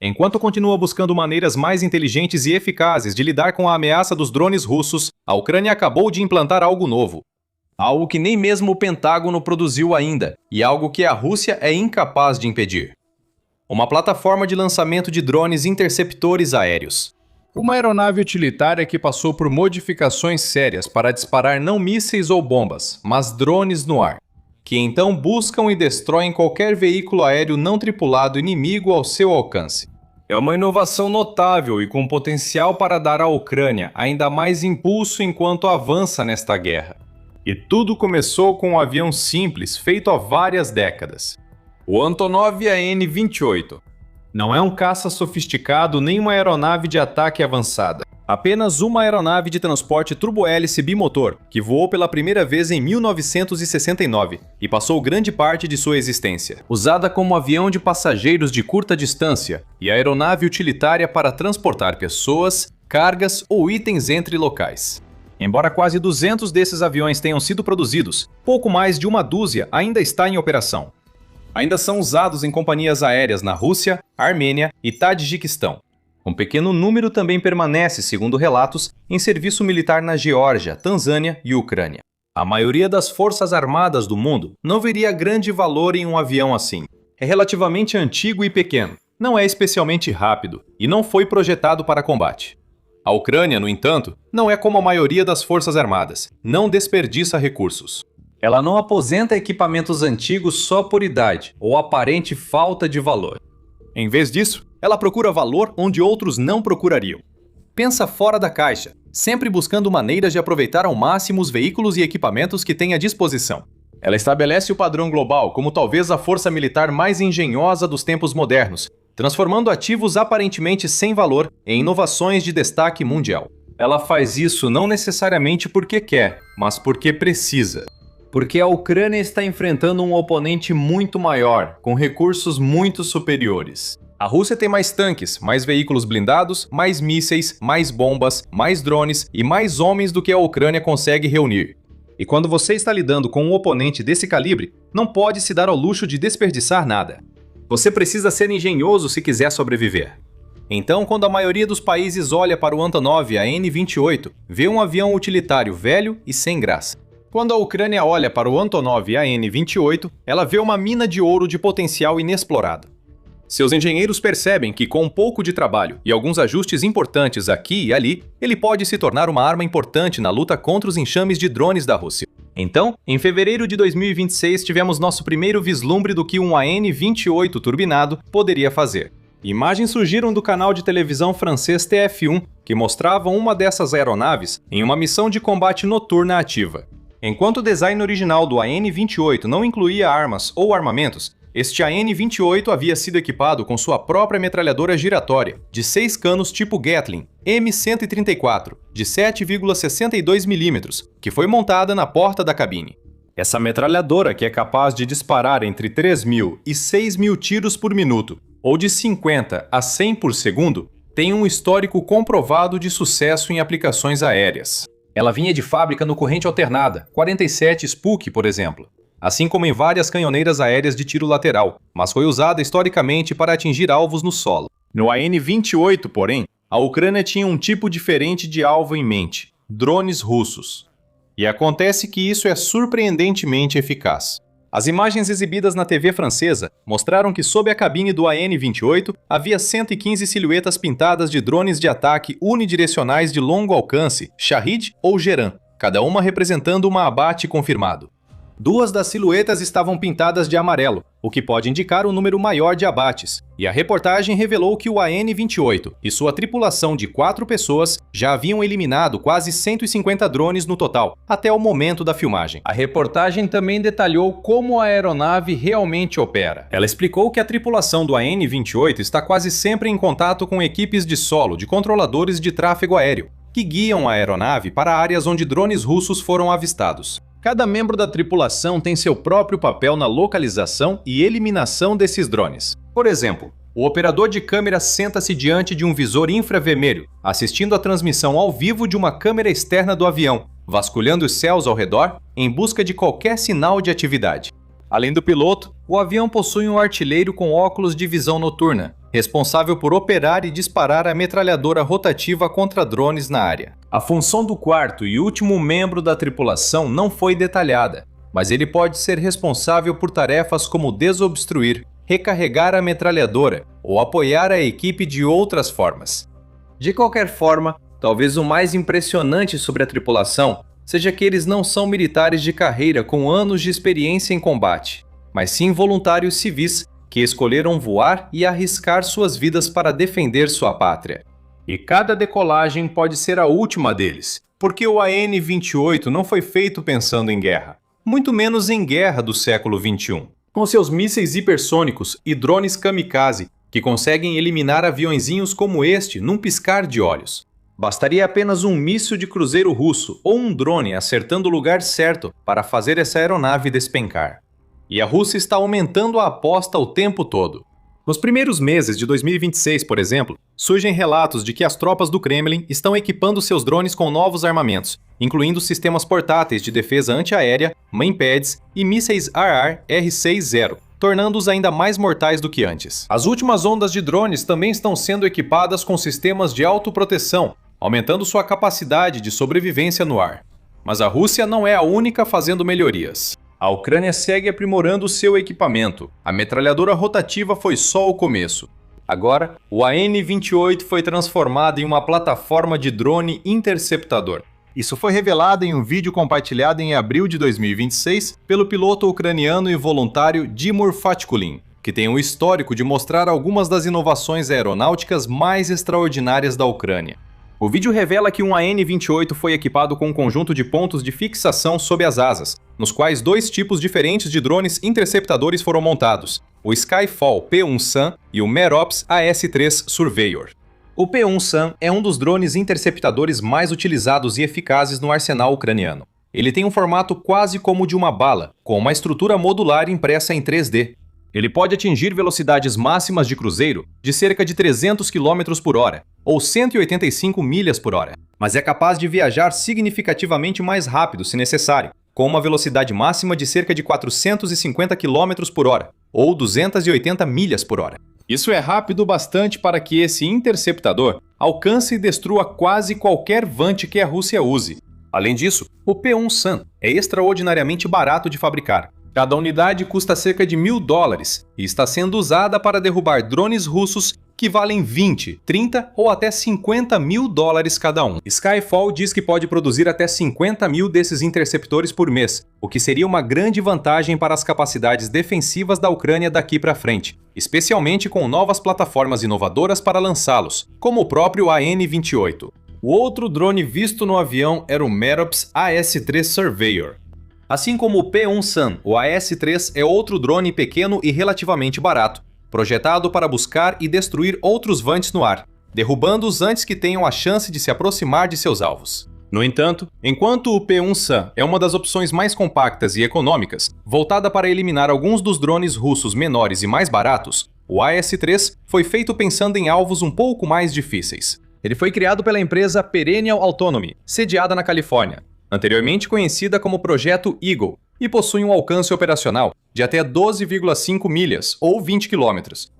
Enquanto continua buscando maneiras mais inteligentes e eficazes de lidar com a ameaça dos drones russos, a Ucrânia acabou de implantar algo novo. Algo que nem mesmo o Pentágono produziu ainda, e algo que a Rússia é incapaz de impedir. Uma plataforma de lançamento de drones interceptores aéreos. Uma aeronave utilitária que passou por modificações sérias para disparar não mísseis ou bombas, mas drones no ar, que então buscam e destroem qualquer veículo aéreo não tripulado inimigo ao seu alcance. É uma inovação notável e com potencial para dar à Ucrânia ainda mais impulso enquanto avança nesta guerra. E tudo começou com um avião simples feito há várias décadas. O Antonov AN-28. Não é um caça sofisticado nem uma aeronave de ataque avançada. Apenas uma aeronave de transporte turbohélice bimotor, que voou pela primeira vez em 1969 e passou grande parte de sua existência. Usada como avião de passageiros de curta distância e aeronave utilitária para transportar pessoas, cargas ou itens entre locais. Embora quase 200 desses aviões tenham sido produzidos, pouco mais de uma dúzia ainda está em operação. Ainda são usados em companhias aéreas na Rússia, Armênia e Tadjiquistão. Um pequeno número também permanece, segundo relatos, em serviço militar na Geórgia, Tanzânia e Ucrânia. A maioria das forças armadas do mundo não veria grande valor em um avião assim. É relativamente antigo e pequeno, não é especialmente rápido e não foi projetado para combate. A Ucrânia, no entanto, não é como a maioria das forças armadas, não desperdiça recursos. Ela não aposenta equipamentos antigos só por idade ou aparente falta de valor. Em vez disso, ela procura valor onde outros não procurariam. Pensa fora da caixa, sempre buscando maneiras de aproveitar ao máximo os veículos e equipamentos que tem à disposição. Ela estabelece o padrão global como talvez a força militar mais engenhosa dos tempos modernos, transformando ativos aparentemente sem valor em inovações de destaque mundial. Ela faz isso não necessariamente porque quer, mas porque precisa. Porque a Ucrânia está enfrentando um oponente muito maior, com recursos muito superiores. A Rússia tem mais tanques, mais veículos blindados, mais mísseis, mais bombas, mais drones e mais homens do que a Ucrânia consegue reunir. E quando você está lidando com um oponente desse calibre, não pode se dar ao luxo de desperdiçar nada. Você precisa ser engenhoso se quiser sobreviver. Então, quando a maioria dos países olha para o Antonov AN-28, vê um avião utilitário velho e sem graça. Quando a Ucrânia olha para o Antonov AN-28, ela vê uma mina de ouro de potencial inexplorado. Seus engenheiros percebem que, com um pouco de trabalho e alguns ajustes importantes aqui e ali, ele pode se tornar uma arma importante na luta contra os enxames de drones da Rússia. Então, em fevereiro de 2026, tivemos nosso primeiro vislumbre do que um AN-28 turbinado poderia fazer. Imagens surgiram do canal de televisão francês TF1, que mostravam uma dessas aeronaves em uma missão de combate noturna ativa. Enquanto o design original do AN-28 não incluía armas ou armamentos, este AN-28 havia sido equipado com sua própria metralhadora giratória, de 6 canos tipo Gatling, M134, de 7,62 mm, que foi montada na porta da cabine. Essa metralhadora, que é capaz de disparar entre 3.000 e 6.000 tiros por minuto, ou de 50 a 100 por segundo, tem um histórico comprovado de sucesso em aplicações aéreas. Ela vinha de fábrica no corrente alternada, 47 Spuk, por exemplo, assim como em várias canhoneiras aéreas de tiro lateral, mas foi usada historicamente para atingir alvos no solo. No AN-28, porém, a Ucrânia tinha um tipo diferente de alvo em mente: drones russos. E acontece que isso é surpreendentemente eficaz. As imagens exibidas na TV francesa mostraram que sob a cabine do AN-28 havia 115 silhuetas pintadas de drones de ataque unidirecionais de longo alcance, Shahed ou Geran, cada uma representando uma abate confirmado. 2 das silhuetas estavam pintadas de amarelo, o que pode indicar um número maior de abates, e a reportagem revelou que o AN-28 e sua tripulação de 4 pessoas já haviam eliminado quase 150 drones no total, até o momento da filmagem. A reportagem também detalhou como a aeronave realmente opera. Ela explicou que a tripulação do AN-28 está quase sempre em contato com equipes de solo de controladores de tráfego aéreo, que guiam a aeronave para áreas onde drones russos foram avistados. Cada membro da tripulação tem seu próprio papel na localização e eliminação desses drones. Por exemplo, o operador de câmera senta-se diante de um visor infravermelho, assistindo a transmissão ao vivo de uma câmera externa do avião, vasculhando os céus ao redor em busca de qualquer sinal de atividade. Além do piloto, o avião possui um artilheiro com óculos de visão noturna, responsável por operar e disparar a metralhadora rotativa contra drones na área. A função do quarto e último membro da tripulação não foi detalhada, mas ele pode ser responsável por tarefas como desobstruir, recarregar a metralhadora ou apoiar a equipe de outras formas. De qualquer forma, talvez o mais impressionante sobre a tripulação seja que eles não são militares de carreira com anos de experiência em combate, mas sim voluntários civis que escolheram voar e arriscar suas vidas para defender sua pátria. E cada decolagem pode ser a última deles, porque o AN-28 não foi feito pensando em guerra, muito menos em guerra do século XXI. Com seus mísseis hipersônicos e drones kamikaze, que conseguem eliminar aviõezinhos como este num piscar de olhos. Bastaria apenas um míssil de cruzeiro russo ou um drone acertando o lugar certo para fazer essa aeronave despencar. E a Rússia está aumentando a aposta o tempo todo. Nos primeiros meses de 2026, por exemplo, surgem relatos de que as tropas do Kremlin estão equipando seus drones com novos armamentos, incluindo sistemas portáteis de defesa antiaérea, manpads e mísseis RR-R60, tornando-os ainda mais mortais do que antes. As últimas ondas de drones também estão sendo equipadas com sistemas de autoproteção, aumentando sua capacidade de sobrevivência no ar. Mas a Rússia não é a única fazendo melhorias. A Ucrânia segue aprimorando seu equipamento. A metralhadora rotativa foi só o começo. Agora, o AN-28 foi transformado em uma plataforma de drone interceptador. Isso foi revelado em um vídeo compartilhado em abril de 2026 pelo piloto ucraniano e voluntário Dimur Fatkulin, que tem um histórico de mostrar algumas das inovações aeronáuticas mais extraordinárias da Ucrânia. O vídeo revela que um AN-28 foi equipado com um conjunto de pontos de fixação sob as asas, nos quais dois tipos diferentes de drones interceptadores foram montados, o Skyfall P1SAM e o Merops AS-3 Surveyor. O P1SAM é um dos drones interceptadores mais utilizados e eficazes no arsenal ucraniano. Ele tem um formato quase como o de uma bala, com uma estrutura modular impressa em 3D. Ele pode atingir velocidades máximas de cruzeiro de cerca de 300 km por hora, ou 185 milhas por hora, mas é capaz de viajar significativamente mais rápido se necessário, com uma velocidade máxima de cerca de 450 km por hora, ou 280 milhas por hora. Isso é rápido bastante para que esse interceptador alcance e destrua quase qualquer vante que a Rússia use. Além disso, o P1SAM é extraordinariamente barato de fabricar. Cada unidade custa cerca de $1.000 e está sendo usada para derrubar drones russos que valem 20, 30 ou até 50 mil dólares cada um. Skyfall diz que pode produzir até 50 mil desses interceptores por mês, o que seria uma grande vantagem para as capacidades defensivas da Ucrânia daqui para frente, especialmente com novas plataformas inovadoras para lançá-los, como o próprio AN-28. O outro drone visto no avião era o Merops AS-3 Surveyor. Assim como o P1SAM, o AS-3 é outro drone pequeno e relativamente barato, projetado para buscar e destruir outros vantes no ar, derrubando-os antes que tenham a chance de se aproximar de seus alvos. No entanto, enquanto o P1SAM é uma das opções mais compactas e econômicas, voltada para eliminar alguns dos drones russos menores e mais baratos, o AS-3 foi feito pensando em alvos um pouco mais difíceis. Ele foi criado pela empresa Perennial Autonomy, sediada na Califórnia, anteriormente conhecida como Projeto Eagle, e possui um alcance operacional de até 12,5 milhas, ou 20 km,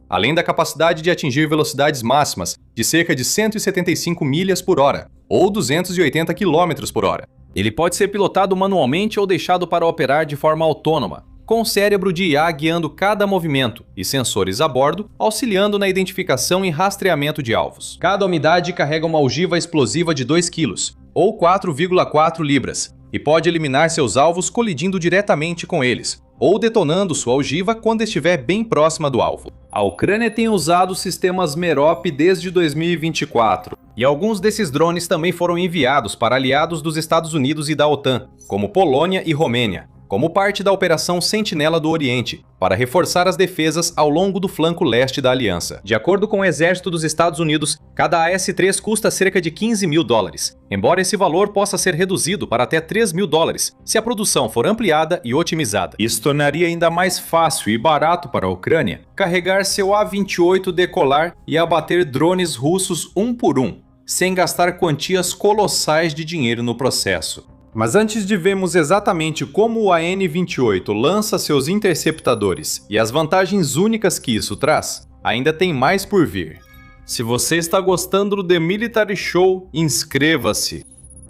além da capacidade de atingir velocidades máximas de cerca de 175 milhas por hora, ou 280 km por hora. Ele pode ser pilotado manualmente ou deixado para operar de forma autônoma, com um cérebro de IA guiando cada movimento e sensores a bordo, auxiliando na identificação e rastreamento de alvos. Cada unidade carrega uma ogiva explosiva de 2 kg, ou 4,4 libras, e pode eliminar seus alvos colidindo diretamente com eles, ou detonando sua ogiva quando estiver bem próxima do alvo. A Ucrânia tem usado sistemas Merop desde 2024, e alguns desses drones também foram enviados para aliados dos Estados Unidos e da OTAN, como Polônia e Romênia, como parte da Operação Sentinela do Oriente, para reforçar as defesas ao longo do flanco leste da aliança. De acordo com o Exército dos Estados Unidos, cada AS-3 custa cerca de 15 mil dólares, embora esse valor possa ser reduzido para até 3 mil dólares, se a produção for ampliada e otimizada. Isso tornaria ainda mais fácil e barato para a Ucrânia carregar seu A-28, decolar e abater drones russos um por um, sem gastar quantias colossais de dinheiro no processo. Mas antes de vermos exatamente como o AN-28 lança seus interceptadores e as vantagens únicas que isso traz, ainda tem mais por vir. Se você está gostando do The Military Show, inscreva-se!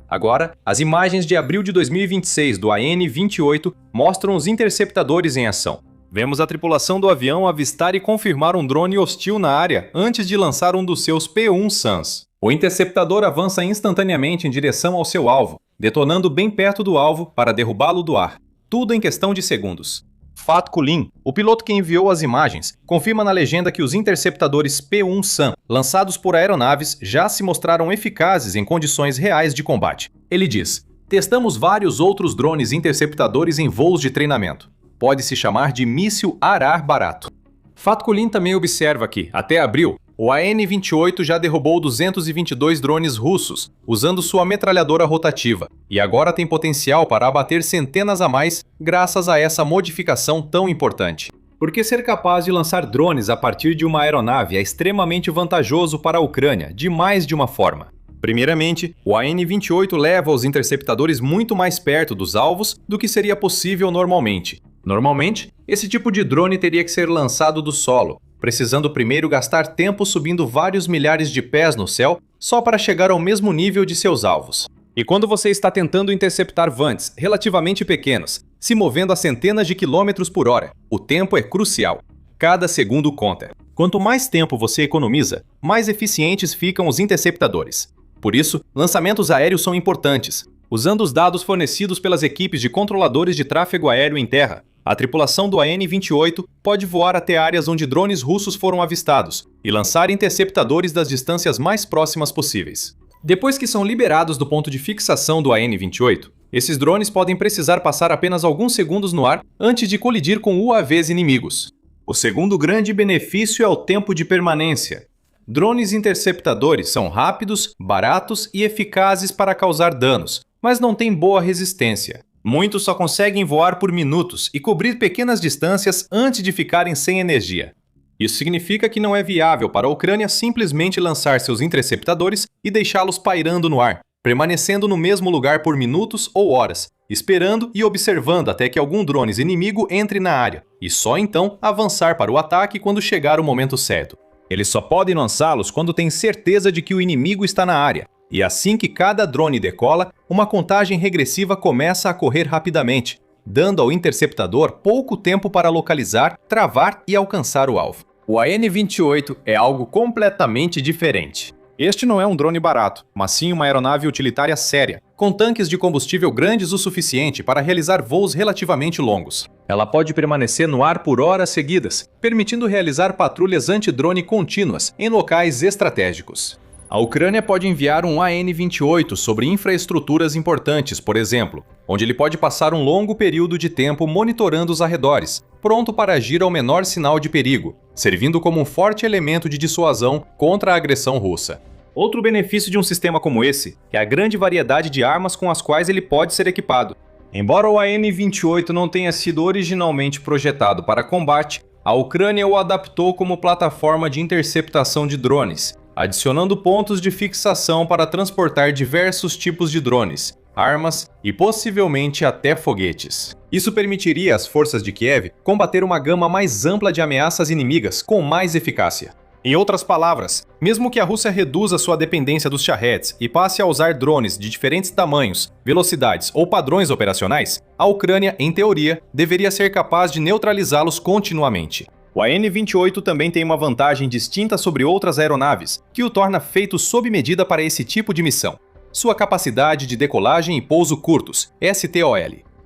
Agora, as imagens de abril de 2026 do AN-28 mostram os interceptadores em ação. Vemos a tripulação do avião avistar e confirmar um drone hostil na área antes de lançar um dos seus P-1 Suns. O interceptador avança instantaneamente em direção ao seu alvo, detonando bem perto do alvo para derrubá-lo do ar. Tudo em questão de segundos. Fatko Lin, o piloto que enviou as imagens, confirma na legenda que os interceptadores P-1 Sun, lançados por aeronaves, já se mostraram eficazes em condições reais de combate. Ele diz: "Testamos vários outros drones interceptadores em voos de treinamento. Pode se chamar de míssil arar barato." Fatko Lin também observa que, até abril, o AN-28 já derrubou 222 drones russos, usando sua metralhadora rotativa, e agora tem potencial para abater centenas a mais graças a essa modificação tão importante. Porque ser capaz de lançar drones a partir de uma aeronave é extremamente vantajoso para a Ucrânia, de mais de uma forma. Primeiramente, o AN-28 leva os interceptadores muito mais perto dos alvos do que seria possível normalmente. Normalmente, esse tipo de drone teria que ser lançado do solo, precisando primeiro gastar tempo subindo vários milhares de pés no céu só para chegar ao mesmo nível de seus alvos. E quando você está tentando interceptar vantes relativamente pequenos, se movendo a centenas de quilômetros por hora, o tempo é crucial. Cada segundo conta. Quanto mais tempo você economiza, mais eficientes ficam os interceptadores. Por isso, lançamentos aéreos são importantes. Usando os dados fornecidos pelas equipes de controladores de tráfego aéreo em terra, a tripulação do AN-28 pode voar até áreas onde drones russos foram avistados e lançar interceptadores das distâncias mais próximas possíveis. Depois que são liberados do ponto de fixação do AN-28, esses drones podem precisar passar apenas alguns segundos no ar antes de colidir com UAVs inimigos. O segundo grande benefício é o tempo de permanência. Drones interceptadores são rápidos, baratos e eficazes para causar danos, mas não têm boa resistência. Muitos só conseguem voar por minutos e cobrir pequenas distâncias antes de ficarem sem energia. Isso significa que não é viável para a Ucrânia simplesmente lançar seus interceptadores e deixá-los pairando no ar, permanecendo no mesmo lugar por minutos ou horas, esperando e observando até que algum drone inimigo entre na área, e só então avançar para o ataque quando chegar o momento certo. Eles só podem lançá-los quando têm certeza de que o inimigo está na área. E assim que cada drone decola, uma contagem regressiva começa a correr rapidamente, dando ao interceptador pouco tempo para localizar, travar e alcançar o alvo. O AN-28 é algo completamente diferente. Este não é um drone barato, mas sim uma aeronave utilitária séria, com tanques de combustível grandes o suficiente para realizar voos relativamente longos. Ela pode permanecer no ar por horas seguidas, permitindo realizar patrulhas anti-drone contínuas em locais estratégicos. A Ucrânia pode enviar um AN-28 sobre infraestruturas importantes, por exemplo, onde ele pode passar um longo período de tempo monitorando os arredores, pronto para agir ao menor sinal de perigo, servindo como um forte elemento de dissuasão contra a agressão russa. Outro benefício de um sistema como esse é a grande variedade de armas com as quais ele pode ser equipado. Embora o AN-28 não tenha sido originalmente projetado para combate, a Ucrânia o adaptou como plataforma de interceptação de drones, adicionando pontos de fixação para transportar diversos tipos de drones, armas e possivelmente até foguetes. Isso permitiria às forças de Kiev combater uma gama mais ampla de ameaças inimigas com mais eficácia. Em outras palavras, mesmo que a Rússia reduza sua dependência dos Shaheds e passe a usar drones de diferentes tamanhos, velocidades ou padrões operacionais, a Ucrânia, em teoria, deveria ser capaz de neutralizá-los continuamente. O AN-28 também tem uma vantagem distinta sobre outras aeronaves, que o torna feito sob medida para esse tipo de missão: sua capacidade de decolagem e pouso curtos, STOL.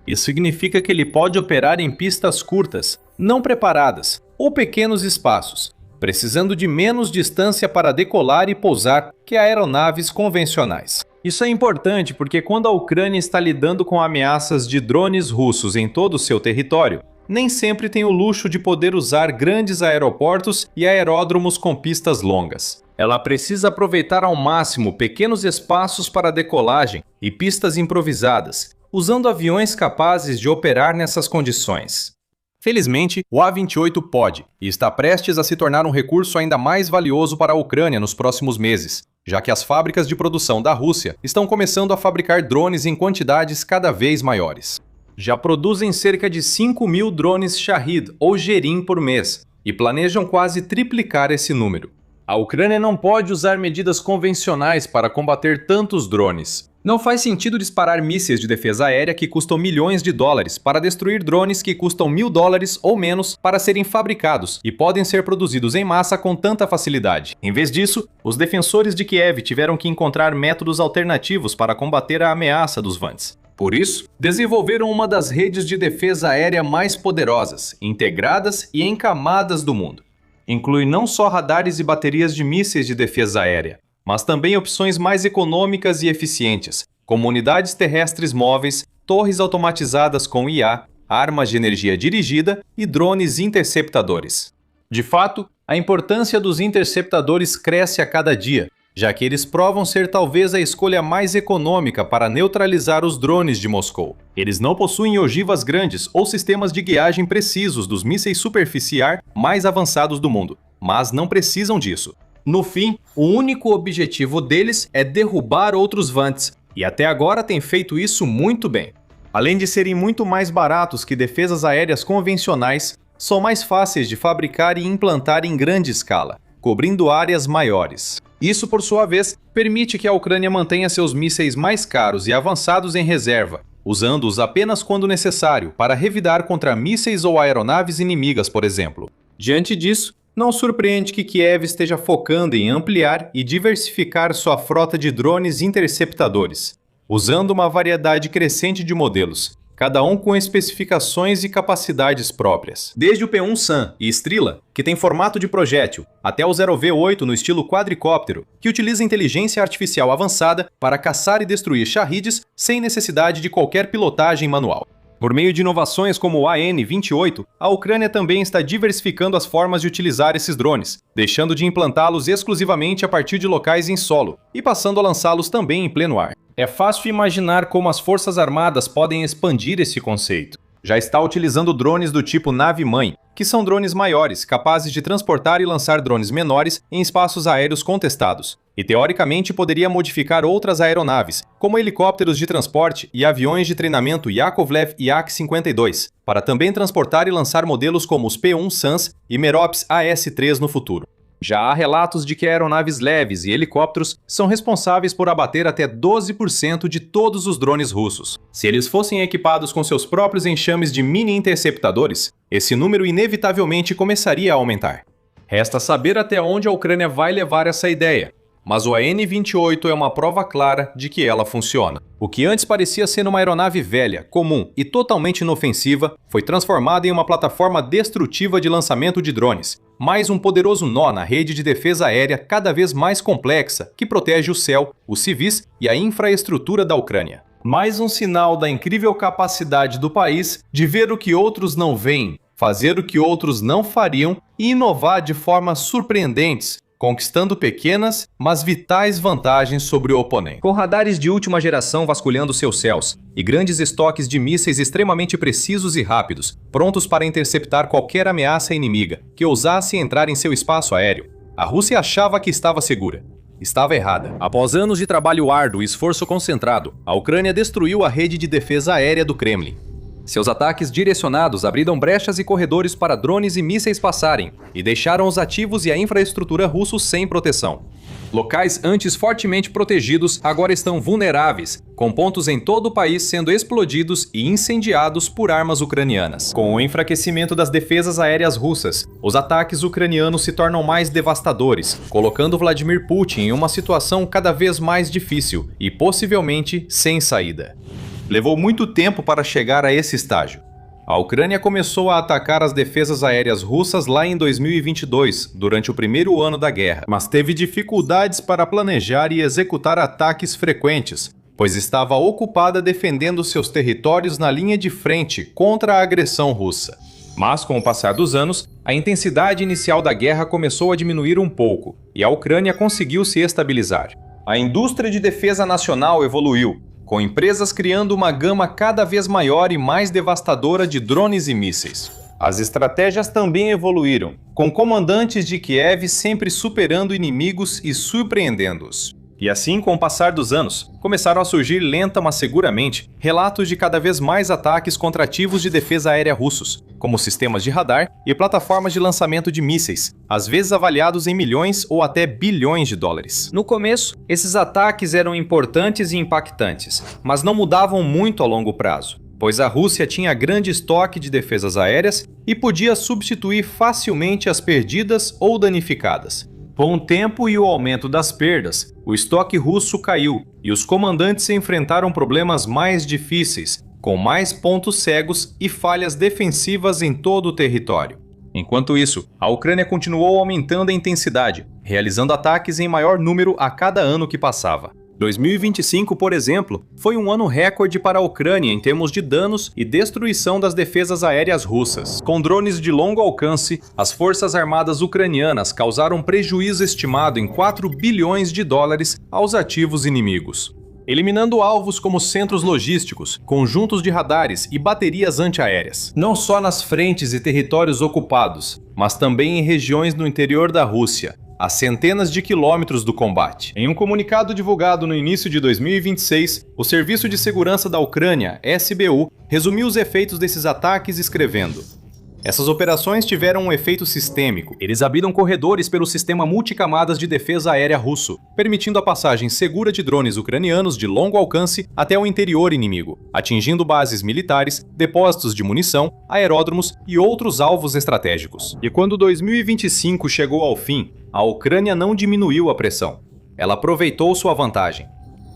Isso significa que ele pode operar em pistas curtas, não preparadas, ou pequenos espaços, precisando de menos distância para decolar e pousar que aeronaves convencionais. Isso é importante porque quando a Ucrânia está lidando com ameaças de drones russos em todo o seu território, nem sempre tem o luxo de poder usar grandes aeroportos e aeródromos com pistas longas. Ela precisa aproveitar ao máximo pequenos espaços para decolagem e pistas improvisadas, usando aviões capazes de operar nessas condições. Felizmente, o A-28 pode e está prestes a se tornar um recurso ainda mais valioso para a Ucrânia nos próximos meses, já que as fábricas de produção da Rússia estão começando a fabricar drones em quantidades cada vez maiores. Já produzem cerca de 5.000 drones Shahed ou Gerin por mês, e planejam quase triplicar esse número. A Ucrânia não pode usar medidas convencionais para combater tantos drones. Não faz sentido disparar mísseis de defesa aérea que custam milhões de dólares para destruir drones que custam $1.000 ou menos para serem fabricados e podem ser produzidos em massa com tanta facilidade. Em vez disso, os defensores de Kiev tiveram que encontrar métodos alternativos para combater a ameaça dos Vants. Por isso, desenvolveram uma das redes de defesa aérea mais poderosas, integradas e em camadas do mundo. Inclui não só radares e baterias de mísseis de defesa aérea, mas também opções mais econômicas e eficientes, como unidades terrestres móveis, torres automatizadas com IA, armas de energia dirigida e drones interceptadores. De fato, a importância dos interceptadores cresce a cada dia, já que eles provam ser talvez a escolha mais econômica para neutralizar os drones de Moscou. Eles não possuem ogivas grandes ou sistemas de guiagem precisos dos mísseis superficiais mais avançados do mundo, mas não precisam disso. No fim, o único objetivo deles é derrubar outros Vants, e até agora tem feito isso muito bem. Além de serem muito mais baratos que defesas aéreas convencionais, são mais fáceis de fabricar e implantar em grande escala, cobrindo áreas maiores. Isso, por sua vez, permite que a Ucrânia mantenha seus mísseis mais caros e avançados em reserva, usando-os apenas quando necessário para revidar contra mísseis ou aeronaves inimigas, por exemplo. Diante disso, não surpreende que Kiev esteja focando em ampliar e diversificar sua frota de drones interceptadores, usando uma variedade crescente de modelos, cada um com especificações e capacidades próprias. Desde o P-1 Sun e Strela, que tem formato de projétil, até o 0V8 no estilo quadricóptero, que utiliza inteligência artificial avançada para caçar e destruir Shahids sem necessidade de qualquer pilotagem manual. Por meio de inovações como o AN-28, a Ucrânia também está diversificando as formas de utilizar esses drones, deixando de implantá-los exclusivamente a partir de locais em solo e passando a lançá-los também em pleno ar. É fácil imaginar como as Forças Armadas podem expandir esse conceito. Já está utilizando drones do tipo nave-mãe, que são drones maiores, capazes de transportar e lançar drones menores em espaços aéreos contestados, e teoricamente poderia modificar outras aeronaves, como helicópteros de transporte e aviões de treinamento Yakovlev Yak-52, para também transportar e lançar modelos como os P-1 Suns e Merops AS-3 no futuro. Já há relatos de que aeronaves leves e helicópteros são responsáveis por abater até 12% de todos os drones russos. Se eles fossem equipados com seus próprios enxames de mini-interceptadores, esse número inevitavelmente começaria a aumentar. Resta saber até onde a Ucrânia vai levar essa ideia, mas o AN-28 é uma prova clara de que ela funciona. O que antes parecia ser uma aeronave velha, comum e totalmente inofensiva, foi transformada em uma plataforma destrutiva de lançamento de drones, mais um poderoso nó na rede de defesa aérea cada vez mais complexa que protege o céu, os civis e a infraestrutura da Ucrânia. Mais um sinal da incrível capacidade do país de ver o que outros não veem, fazer o que outros não fariam e inovar de formas surpreendentes, conquistando pequenas, mas vitais vantagens sobre o oponente. Com radares de última geração vasculhando seus céus e grandes estoques de mísseis extremamente precisos e rápidos, prontos para interceptar qualquer ameaça inimiga que ousasse entrar em seu espaço aéreo, a Rússia achava que estava segura. Estava errada. Após anos de trabalho árduo e esforço concentrado, a Ucrânia destruiu a rede de defesa aérea do Kremlin. Seus ataques direcionados abriram brechas e corredores para drones e mísseis passarem, e deixaram os ativos e a infraestrutura russos sem proteção. Locais antes fortemente protegidos agora estão vulneráveis, com pontos em todo o país sendo explodidos e incendiados por armas ucranianas. Com o enfraquecimento das defesas aéreas russas, os ataques ucranianos se tornam mais devastadores, colocando Vladimir Putin em uma situação cada vez mais difícil e possivelmente sem saída. Levou muito tempo para chegar a esse estágio. A Ucrânia começou a atacar as defesas aéreas russas lá em 2022, durante o primeiro ano da guerra, mas teve dificuldades para planejar e executar ataques frequentes, pois estava ocupada defendendo seus territórios na linha de frente contra a agressão russa. Mas, com o passar dos anos, a intensidade inicial da guerra começou a diminuir um pouco, e a Ucrânia conseguiu se estabilizar. A indústria de defesa nacional evoluiu, com empresas criando uma gama cada vez maior e mais devastadora de drones e mísseis. As estratégias também evoluíram, com comandantes de Kiev sempre superando inimigos e surpreendendo-os. E assim, com o passar dos anos, começaram a surgir lenta mas seguramente relatos de cada vez mais ataques contra ativos de defesa aérea russos, como sistemas de radar e plataformas de lançamento de mísseis, às vezes avaliados em milhões ou até bilhões de dólares. No começo, esses ataques eram importantes e impactantes, mas não mudavam muito a longo prazo, pois a Rússia tinha grande estoque de defesas aéreas e podia substituir facilmente as perdidas ou danificadas. Com o tempo e o aumento das perdas, o estoque russo caiu e os comandantes se enfrentaram problemas mais difíceis, com mais pontos cegos e falhas defensivas em todo o território. Enquanto isso, a Ucrânia continuou aumentando a intensidade, realizando ataques em maior número a cada ano que passava. 2025, por exemplo, foi um ano recorde para a Ucrânia em termos de danos e destruição das defesas aéreas russas. Com drones de longo alcance, as forças armadas ucranianas causaram prejuízo estimado em 4 bilhões de dólares aos ativos inimigos, eliminando alvos como centros logísticos, conjuntos de radares e baterias antiaéreas. Não só nas frentes e territórios ocupados, mas também em regiões no interior da Rússia, a centenas de quilômetros do combate. Em um comunicado divulgado no início de 2026, o Serviço de Segurança da Ucrânia, SBU, resumiu os efeitos desses ataques escrevendo: essas operações tiveram um efeito sistêmico. Eles abriram corredores pelo sistema multicamadas de defesa aérea russo, permitindo a passagem segura de drones ucranianos de longo alcance até o interior inimigo, atingindo bases militares, depósitos de munição, aeródromos e outros alvos estratégicos. E quando 2025 chegou ao fim, a Ucrânia não diminuiu a pressão. Ela aproveitou sua vantagem.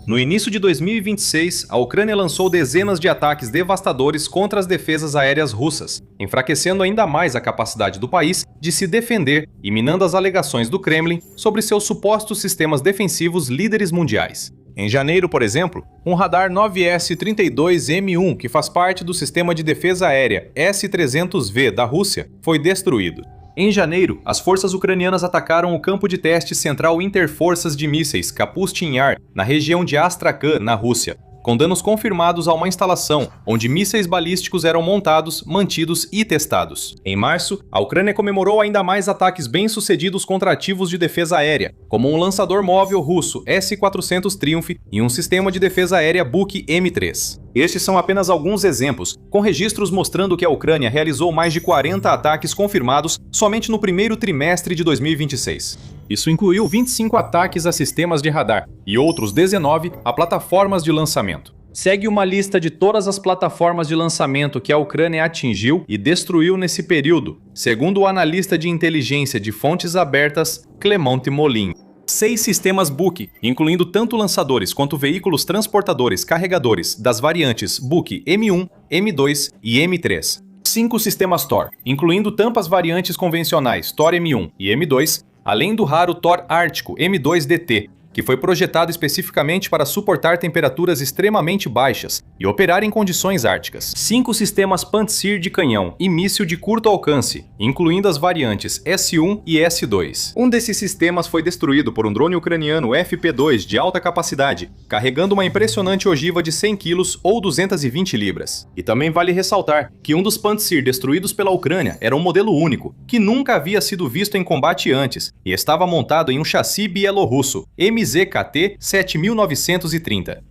No início de 2026, a Ucrânia lançou dezenas de ataques devastadores contra as defesas aéreas russas, enfraquecendo ainda mais a capacidade do país de se defender e minando as alegações do Kremlin sobre seus supostos sistemas defensivos líderes mundiais. Em janeiro, por exemplo, um radar 9S-32M1, que faz parte do sistema de defesa aérea S-300V da Rússia, foi destruído. Em janeiro, as forças ucranianas atacaram o campo de teste central interforças de mísseis Kapustin Yar, na região de Astrakhan, na Rússia, com danos confirmados a uma instalação onde mísseis balísticos eram montados, mantidos e testados. Em março, a Ucrânia comemorou ainda mais ataques bem-sucedidos contra ativos de defesa aérea, como um lançador móvel russo S-400 Triumph e um sistema de defesa aérea Buk M3. Estes são apenas alguns exemplos, com registros mostrando que a Ucrânia realizou mais de 40 ataques confirmados somente no primeiro trimestre de 2026. Isso incluiu 25 ataques a sistemas de radar e outros 19 a plataformas de lançamento. Segue uma lista de todas as plataformas de lançamento que a Ucrânia atingiu e destruiu nesse período, segundo o analista de inteligência de fontes abertas Clement Molin. 6 sistemas Buk, incluindo tanto lançadores quanto veículos transportadores carregadores das variantes Buk M1, M2 e M3. 5 sistemas Tor, incluindo tampas variantes convencionais Tor M1 e M2, além do raro Tor Ártico M2DT, que foi projetado especificamente para suportar temperaturas extremamente baixas e operar em condições árticas. 5 sistemas Pantsir de canhão e míssil de curto alcance, incluindo as variantes S-1 e S-2. Um desses sistemas foi destruído por um drone ucraniano FP2 de alta capacidade, carregando uma impressionante ogiva de 100 kg ou 220 libras. E também vale ressaltar que um dos Pantsir destruídos pela Ucrânia era um modelo único, que nunca havia sido visto em combate antes, e estava montado em um chassi bielorrusso, MZKT 7930.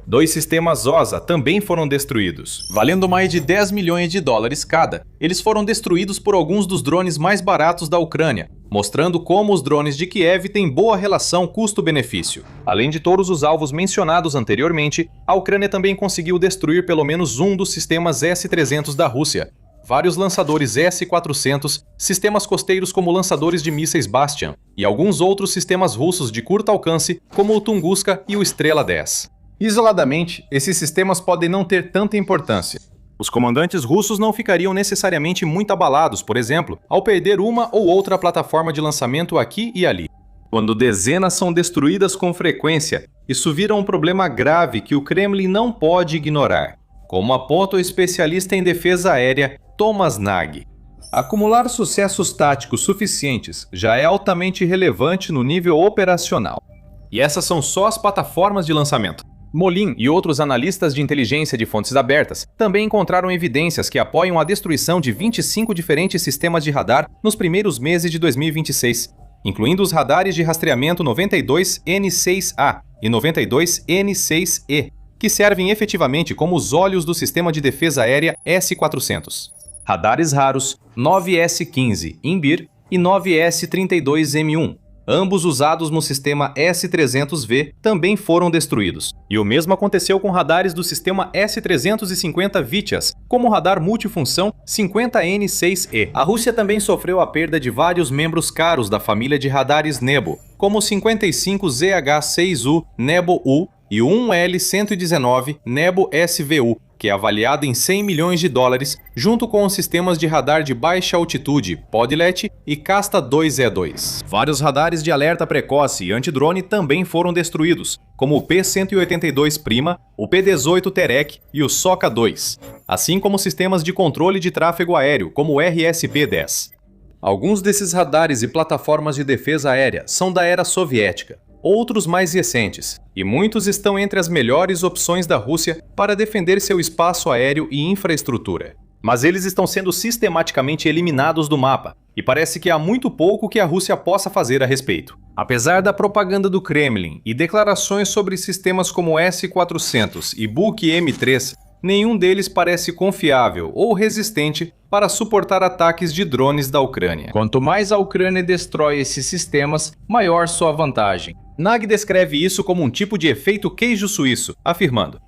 2 sistemas OSA também foram destruídos, valendo mais de 10 milhões de dólares cada. Eles foram destruídos por alguns dos drones mais baratos da Ucrânia, mostrando como os drones de Kiev têm boa relação custo-benefício. Além de todos os alvos mencionados anteriormente, a Ucrânia também conseguiu destruir pelo menos um dos sistemas S-300 da Rússia, vários lançadores S-400, sistemas costeiros como lançadores de mísseis Bastian, e alguns outros sistemas russos de curto alcance, como o Tunguska e o Strela 10. Isoladamente, esses sistemas podem não ter tanta importância. Os comandantes russos não ficariam necessariamente muito abalados, por exemplo, ao perder uma ou outra plataforma de lançamento aqui e ali. Quando dezenas são destruídas com frequência, isso vira um problema grave que o Kremlin não pode ignorar, como aponta o especialista em defesa aérea Thomas Nagy. Acumular sucessos táticos suficientes já é altamente relevante no nível operacional. E essas são só as plataformas de lançamento. Molin e outros analistas de inteligência de fontes abertas também encontraram evidências que apoiam a destruição de 25 diferentes sistemas de radar nos primeiros meses de 2026, incluindo os radares de rastreamento 92N6A e 92N6E, que servem efetivamente como os olhos do sistema de defesa aérea S-400. Radares raros 9S-15 Imbir e 9S-32M1, ambos usados no sistema S-300V, também foram destruídos. E o mesmo aconteceu com radares do sistema S-350 Vityaz, como o radar multifunção 50N6E. A Rússia também sofreu a perda de vários membros caros da família de radares Nebo, como o 55ZH6U Nebo-U e o 1L119 Nebo-SVU, que é avaliado em 100 milhões de dólares, junto com os sistemas de radar de baixa altitude Podlet e Casta 2E2. Vários radares de alerta precoce e antidrone também foram destruídos, como o P-182 Prima, o P-18 Terek e o Soka-2, assim como sistemas de controle de tráfego aéreo, como o RSP-10. Alguns desses radares e plataformas de defesa aérea são da era soviética, outros mais recentes, e muitos estão entre as melhores opções da Rússia para defender seu espaço aéreo e infraestrutura. Mas eles estão sendo sistematicamente eliminados do mapa, e parece que há muito pouco que a Rússia possa fazer a respeito. Apesar da propaganda do Kremlin e declarações sobre sistemas como S-400 e Buk M3, nenhum deles parece confiável ou resistente para suportar ataques de drones da Ucrânia. Quanto mais a Ucrânia destrói esses sistemas, maior sua vantagem. Nag descreve isso como um tipo de efeito queijo suíço, afirmando: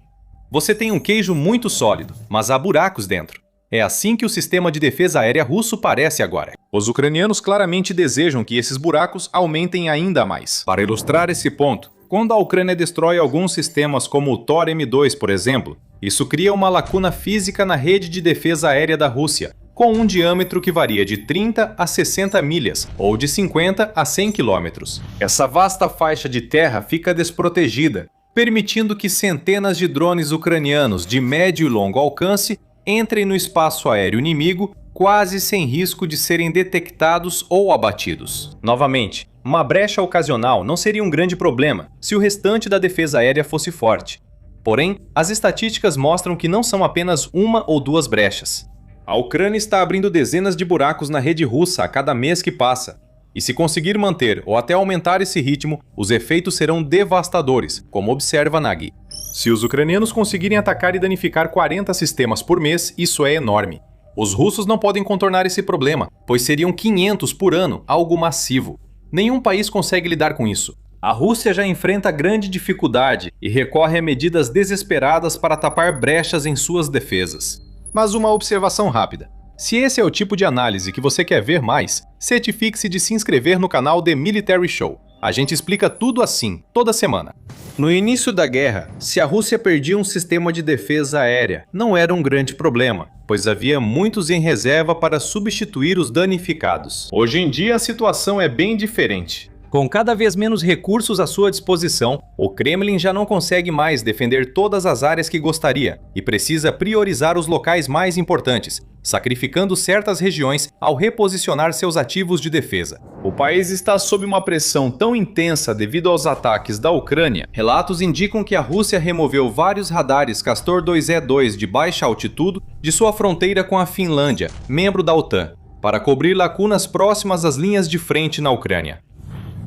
"Você tem um queijo muito sólido, mas há buracos dentro. É assim que o sistema de defesa aérea russo parece agora." Os ucranianos claramente desejam que esses buracos aumentem ainda mais. Para ilustrar esse ponto, quando a Ucrânia destrói alguns sistemas como o Tor M2, por exemplo, isso cria uma lacuna física na rede de defesa aérea da Rússia, com um diâmetro que varia de 30 a 60 milhas, ou de 50 a 100 quilômetros. Essa vasta faixa de terra fica desprotegida, permitindo que centenas de drones ucranianos de médio e longo alcance entrem no espaço aéreo inimigo, quase sem risco de serem detectados ou abatidos. Novamente, uma brecha ocasional não seria um grande problema se o restante da defesa aérea fosse forte. Porém, as estatísticas mostram que não são apenas uma ou duas brechas. A Ucrânia está abrindo dezenas de buracos na rede russa a cada mês que passa. E se conseguir manter ou até aumentar esse ritmo, os efeitos serão devastadores, como observa Nag. Se os ucranianos conseguirem atacar e danificar 40 sistemas por mês, isso é enorme. Os russos não podem contornar esse problema, pois seriam 500 por ano, algo massivo. Nenhum país consegue lidar com isso. A Rússia já enfrenta grande dificuldade e recorre a medidas desesperadas para tapar brechas em suas defesas. Mas uma observação rápida. Se esse é o tipo de análise que você quer ver mais, certifique-se de se inscrever no canal The Military Show. A gente explica tudo assim, toda semana. No início da guerra, se a Rússia perdia um sistema de defesa aérea, não era um grande problema, pois havia muitos em reserva para substituir os danificados. Hoje em dia a situação é bem diferente. Com cada vez menos recursos à sua disposição, o Kremlin já não consegue mais defender todas as áreas que gostaria e precisa priorizar os locais mais importantes, sacrificando certas regiões ao reposicionar seus ativos de defesa. O país está sob uma pressão tão intensa devido aos ataques da Ucrânia. Relatos indicam que a Rússia removeu vários radares Castor 2E2 de baixa altitude de sua fronteira com a Finlândia, membro da OTAN, para cobrir lacunas próximas às linhas de frente na Ucrânia.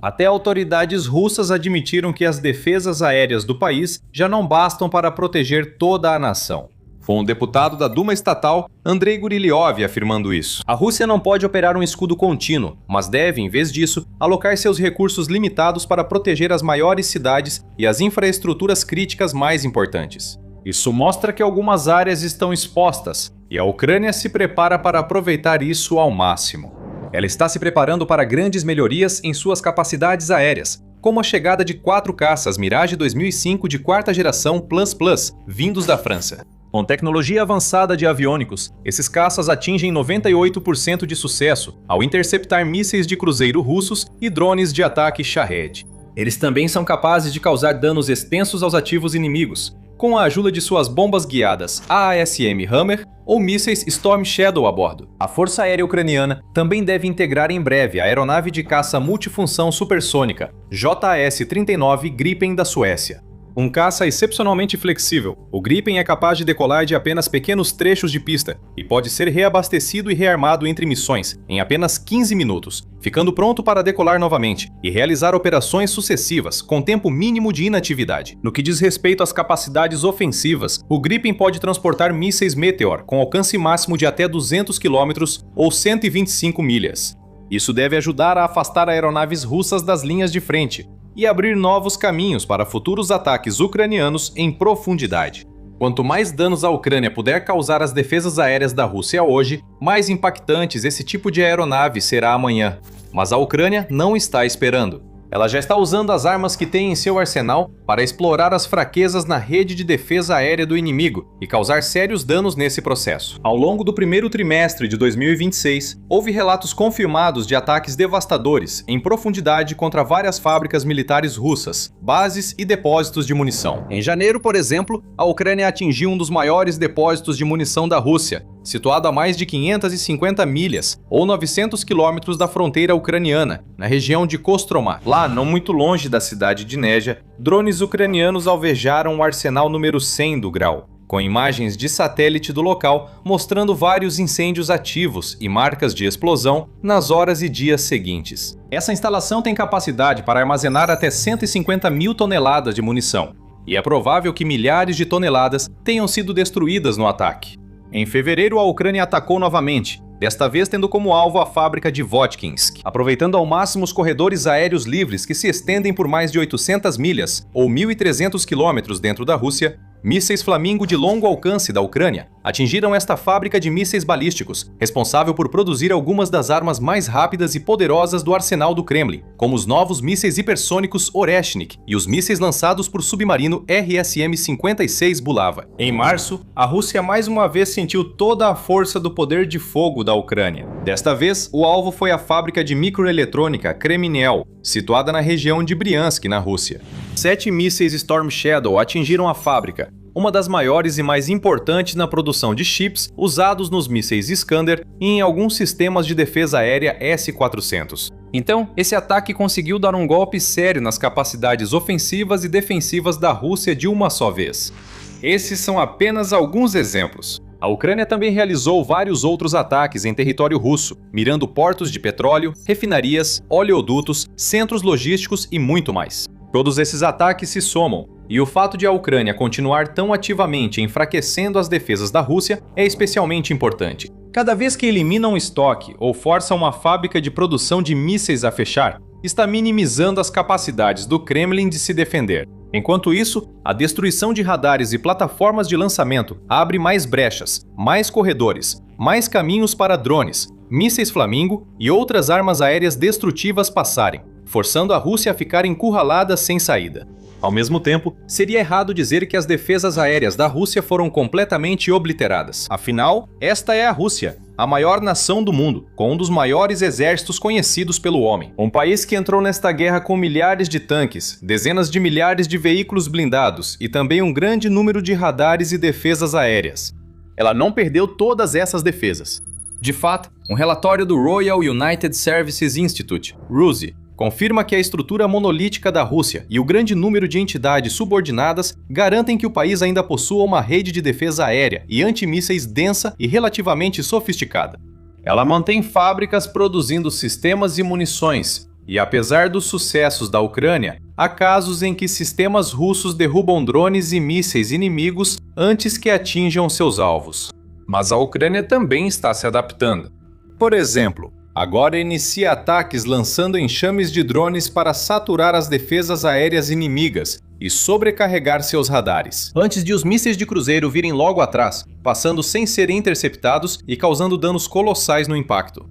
Até autoridades russas admitiram que as defesas aéreas do país já não bastam para proteger toda a nação. Foi um deputado da Duma estatal, Andrei Gurilyov, afirmando isso. A Rússia não pode operar um escudo contínuo, mas deve, em vez disso, alocar seus recursos limitados para proteger as maiores cidades e as infraestruturas críticas mais importantes. Isso mostra que algumas áreas estão expostas, e a Ucrânia se prepara para aproveitar isso ao máximo. Ela está se preparando para grandes melhorias em suas capacidades aéreas, como a chegada de 4 caças Mirage 2005 de quarta geração Plus Plus, vindos da França. Com tecnologia avançada de aviônicos, esses caças atingem 98% de sucesso ao interceptar mísseis de cruzeiro russos e drones de ataque Shahed. Eles também são capazes de causar danos extensos aos ativos inimigos, com a ajuda de suas bombas guiadas AASM Hammer ou mísseis Storm Shadow a bordo. A Força Aérea Ucraniana também deve integrar em breve a aeronave de caça multifunção supersônica JS-39 Gripen da Suécia. Um caça excepcionalmente flexível, o Gripen é capaz de decolar de apenas pequenos trechos de pista e pode ser reabastecido e rearmado entre missões em apenas 15 minutos, ficando pronto para decolar novamente e realizar operações sucessivas com tempo mínimo de inatividade. No que diz respeito às capacidades ofensivas, o Gripen pode transportar mísseis Meteor com alcance máximo de até 200 km ou 125 milhas. Isso deve ajudar a afastar aeronaves russas das linhas de frente e abrir novos caminhos para futuros ataques ucranianos em profundidade. Quanto mais danos a Ucrânia puder causar às defesas aéreas da Rússia hoje, mais impactantes esse tipo de aeronave será amanhã. Mas a Ucrânia não está esperando. Ela já está usando as armas que tem em seu arsenal para explorar as fraquezas na rede de defesa aérea do inimigo e causar sérios danos nesse processo. Ao longo do primeiro trimestre de 2026, houve relatos confirmados de ataques devastadores em profundidade contra várias fábricas militares russas, bases e depósitos de munição. Em janeiro, por exemplo, a Ucrânia atingiu um dos maiores depósitos de munição da Rússia, situado a mais de 550 milhas, ou 900 quilômetros da fronteira ucraniana, na região de Kostromá. Lá, não muito longe da cidade de Neja, drones ucranianos alvejaram o arsenal número 100 do Grau, com imagens de satélite do local mostrando vários incêndios ativos e marcas de explosão nas horas e dias seguintes. Essa instalação tem capacidade para armazenar até 150 mil toneladas de munição, e é provável que milhares de toneladas tenham sido destruídas no ataque. Em fevereiro, a Ucrânia atacou novamente, desta vez tendo como alvo a fábrica de Votkinsk, aproveitando ao máximo os corredores aéreos livres que se estendem por mais de 800 milhas, ou 1.300 quilômetros dentro da Rússia. Mísseis Flamingo de longo alcance da Ucrânia atingiram esta fábrica de mísseis balísticos, responsável por produzir algumas das armas mais rápidas e poderosas do arsenal do Kremlin, como os novos mísseis hipersônicos Oreshnik e os mísseis lançados por submarino RSM-56 Bulava. Em março, a Rússia mais uma vez sentiu toda a força do poder de fogo da Ucrânia. Desta vez, o alvo foi a fábrica de microeletrônica Kreminel, situada na região de Briansk, na Rússia. 7 mísseis Storm Shadow atingiram a fábrica, uma das maiores e mais importantes na produção de chips usados nos mísseis Iskander e em alguns sistemas de defesa aérea S-400. Então, esse ataque conseguiu dar um golpe sério nas capacidades ofensivas e defensivas da Rússia de uma só vez. Esses são apenas alguns exemplos. A Ucrânia também realizou vários outros ataques em território russo, mirando portos de petróleo, refinarias, oleodutos, centros logísticos e muito mais. Todos esses ataques se somam, e o fato de a Ucrânia continuar tão ativamente enfraquecendo as defesas da Rússia é especialmente importante. Cada vez que elimina um estoque ou força uma fábrica de produção de mísseis a fechar, está minimizando as capacidades do Kremlin de se defender. Enquanto isso, a destruição de radares e plataformas de lançamento abre mais brechas, mais corredores, mais caminhos para drones, mísseis Flamingo e outras armas aéreas destrutivas passarem, forçando a Rússia a ficar encurralada sem saída. Ao mesmo tempo, seria errado dizer que as defesas aéreas da Rússia foram completamente obliteradas. Afinal, esta é a Rússia, a maior nação do mundo, com um dos maiores exércitos conhecidos pelo homem. Um país que entrou nesta guerra com milhares de tanques, dezenas de milhares de veículos blindados e também um grande número de radares e defesas aéreas. Ela não perdeu todas essas defesas. De fato, um relatório do Royal United Services Institute, RUSI, confirma que a estrutura monolítica da Rússia e o grande número de entidades subordinadas garantem que o país ainda possua uma rede de defesa aérea e antimísseis densa e relativamente sofisticada. Ela mantém fábricas produzindo sistemas e munições, e apesar dos sucessos da Ucrânia, há casos em que sistemas russos derrubam drones e mísseis inimigos antes que atinjam seus alvos. Mas a Ucrânia também está se adaptando. Por exemplo, agora inicia ataques lançando enxames de drones para saturar as defesas aéreas inimigas e sobrecarregar seus radares, antes de os mísseis de cruzeiro virem logo atrás, passando sem serem interceptados e causando danos colossais no impacto.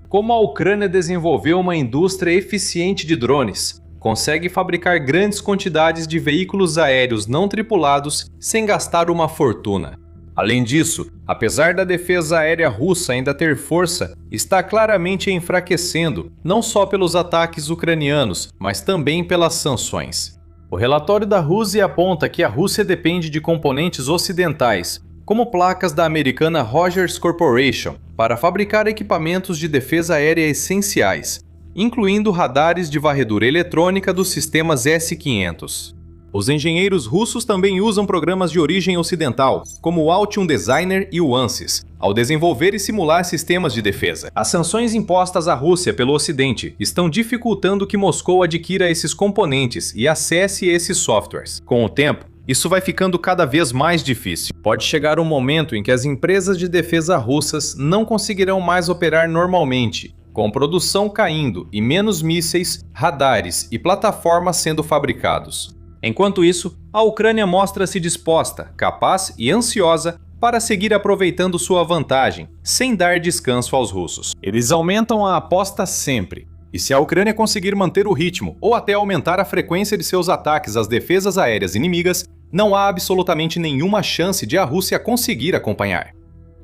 Como a Ucrânia desenvolveu uma indústria eficiente de drones, consegue fabricar grandes quantidades de veículos aéreos não tripulados sem gastar uma fortuna. Além disso, apesar da defesa aérea russa ainda ter força, está claramente enfraquecendo, não só pelos ataques ucranianos, mas também pelas sanções. O relatório da RUSI aponta que a Rússia depende de componentes ocidentais, como placas da americana Rogers Corporation, para fabricar equipamentos de defesa aérea essenciais, incluindo radares de varredura eletrônica dos sistemas S-500. Os engenheiros russos também usam programas de origem ocidental, como o Altium Designer e o ANSYS, ao desenvolver e simular sistemas de defesa. As sanções impostas à Rússia pelo Ocidente estão dificultando que Moscou adquira esses componentes e acesse esses softwares. Com o tempo, isso vai ficando cada vez mais difícil. Pode chegar um momento em que as empresas de defesa russas não conseguirão mais operar normalmente, com produção caindo e menos mísseis, radares e plataformas sendo fabricados. Enquanto isso, a Ucrânia mostra-se disposta, capaz e ansiosa para seguir aproveitando sua vantagem, sem dar descanso aos russos. Eles aumentam a aposta sempre. E se a Ucrânia conseguir manter o ritmo ou até aumentar a frequência de seus ataques às defesas aéreas inimigas, não há absolutamente nenhuma chance de a Rússia conseguir acompanhar.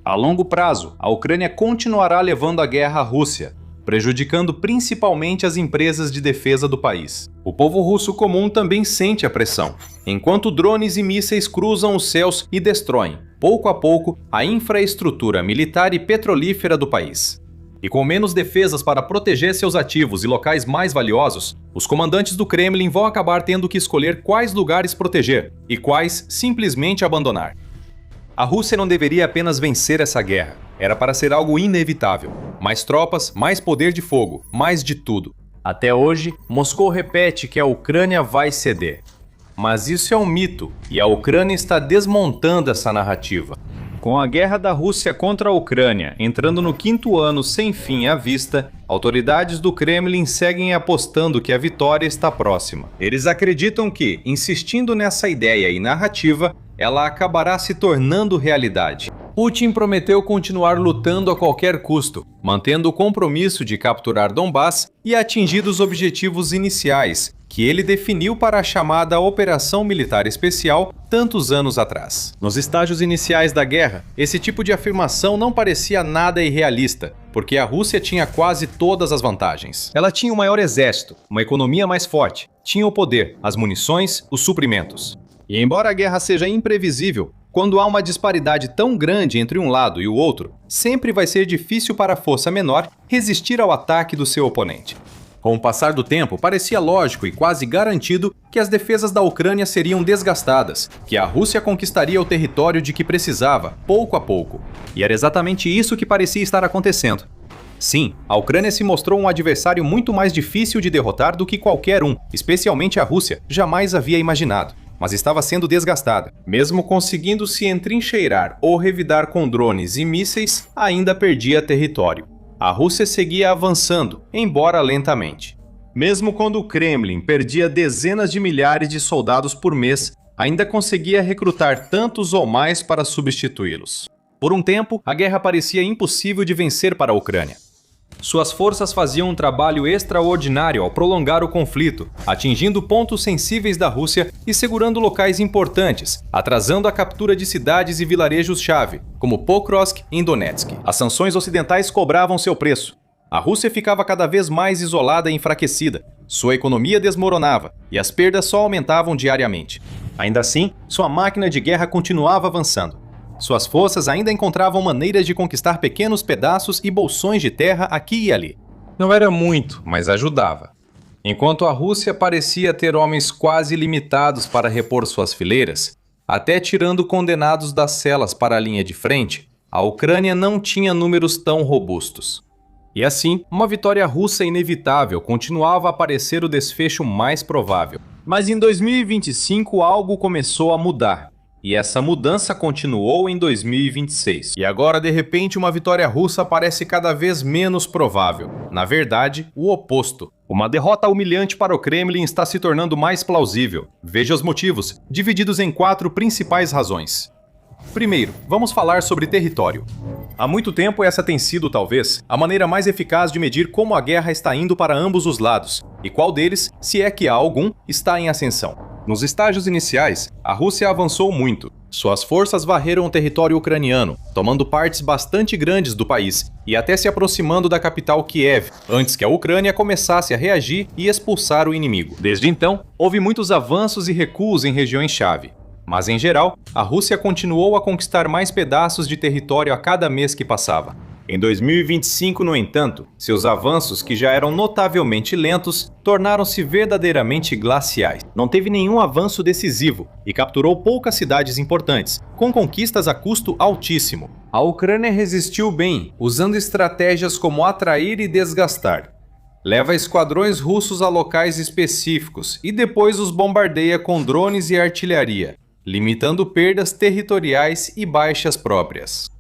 A longo prazo, a Ucrânia continuará levando a guerra à Rússia, prejudicando principalmente as empresas de defesa do país. O povo russo comum também sente a pressão, enquanto drones e mísseis cruzam os céus e destroem, pouco a pouco, a infraestrutura militar e petrolífera do país. E com menos defesas para proteger seus ativos e locais mais valiosos, os comandantes do Kremlin vão acabar tendo que escolher quais lugares proteger e quais simplesmente abandonar. A Rússia não deveria apenas vencer essa guerra, era para ser algo inevitável. Mais tropas, mais poder de fogo, mais de tudo. Até hoje, Moscou repete que a Ucrânia vai ceder. Mas isso é um mito, e a Ucrânia está desmontando essa narrativa. Com a guerra da Rússia contra a Ucrânia entrando no 5º ano sem fim à vista, autoridades do Kremlin seguem apostando que a vitória está próxima. Eles acreditam que, insistindo nessa ideia e narrativa, ela acabará se tornando realidade. Putin prometeu continuar lutando a qualquer custo, mantendo o compromisso de capturar Donbass e atingir os objetivos iniciais, que ele definiu para a chamada Operação Militar Especial tantos anos atrás. Nos estágios iniciais da guerra, esse tipo de afirmação não parecia nada irrealista, porque a Rússia tinha quase todas as vantagens. Ela tinha o maior exército, uma economia mais forte, tinha o poder, as munições, os suprimentos. E embora a guerra seja imprevisível, quando há uma disparidade tão grande entre um lado e o outro, sempre vai ser difícil para a força menor resistir ao ataque do seu oponente. Com o passar do tempo, parecia lógico e quase garantido que as defesas da Ucrânia seriam desgastadas, que a Rússia conquistaria o território de que precisava, pouco a pouco. E era exatamente isso que parecia estar acontecendo. Sim, a Ucrânia se mostrou um adversário muito mais difícil de derrotar do que qualquer um, especialmente a Rússia, jamais havia imaginado. Mas estava sendo desgastada. Mesmo conseguindo se entrincheirar ou revidar com drones e mísseis, ainda perdia território. A Rússia seguia avançando, embora lentamente. Mesmo quando o Kremlin perdia dezenas de milhares de soldados por mês, ainda conseguia recrutar tantos ou mais para substituí-los. Por um tempo, a guerra parecia impossível de vencer para a Ucrânia. Suas forças faziam um trabalho extraordinário ao prolongar o conflito, atingindo pontos sensíveis da Rússia e segurando locais importantes, atrasando a captura de cidades e vilarejos-chave, como Pokrovsk e Donetsk. As sanções ocidentais cobravam seu preço. A Rússia ficava cada vez mais isolada e enfraquecida, sua economia desmoronava e as perdas só aumentavam diariamente. Ainda assim, sua máquina de guerra continuava avançando. Suas forças ainda encontravam maneiras de conquistar pequenos pedaços e bolsões de terra aqui e ali. Não era muito, mas ajudava. Enquanto a Rússia parecia ter homens quase limitados para repor suas fileiras, até tirando condenados das celas para a linha de frente, a Ucrânia não tinha números tão robustos. E assim, uma vitória russa inevitável continuava a parecer o desfecho mais provável. Mas em 2025 algo começou a mudar. E essa mudança continuou em 2026. E agora, de repente, uma vitória russa parece cada vez menos provável. Na verdade, o oposto. Uma derrota humilhante para o Kremlin está se tornando mais plausível. Veja os motivos, divididos em 4 principais razões. Primeiro, vamos falar sobre território. Há muito tempo essa tem sido, talvez, a maneira mais eficaz de medir como a guerra está indo para ambos os lados, e qual deles, se é que há algum, está em ascensão. Nos estágios iniciais, a Rússia avançou muito. Suas forças varreram o território ucraniano, tomando partes bastante grandes do país e até se aproximando da capital Kiev, antes que a Ucrânia começasse a reagir e expulsar o inimigo. Desde então, houve muitos avanços e recuos em regiões-chave. Mas, em geral, a Rússia continuou a conquistar mais pedaços de território a cada mês que passava. Em 2025, no entanto, seus avanços, que já eram notavelmente lentos, tornaram-se verdadeiramente glaciais. Não teve nenhum avanço decisivo e capturou poucas cidades importantes, com conquistas a custo altíssimo. A Ucrânia resistiu bem, usando estratégias como atrair e desgastar. Leva esquadrões russos a locais específicos e depois os bombardeia com drones e artilharia, limitando perdas territoriais e baixas próprias.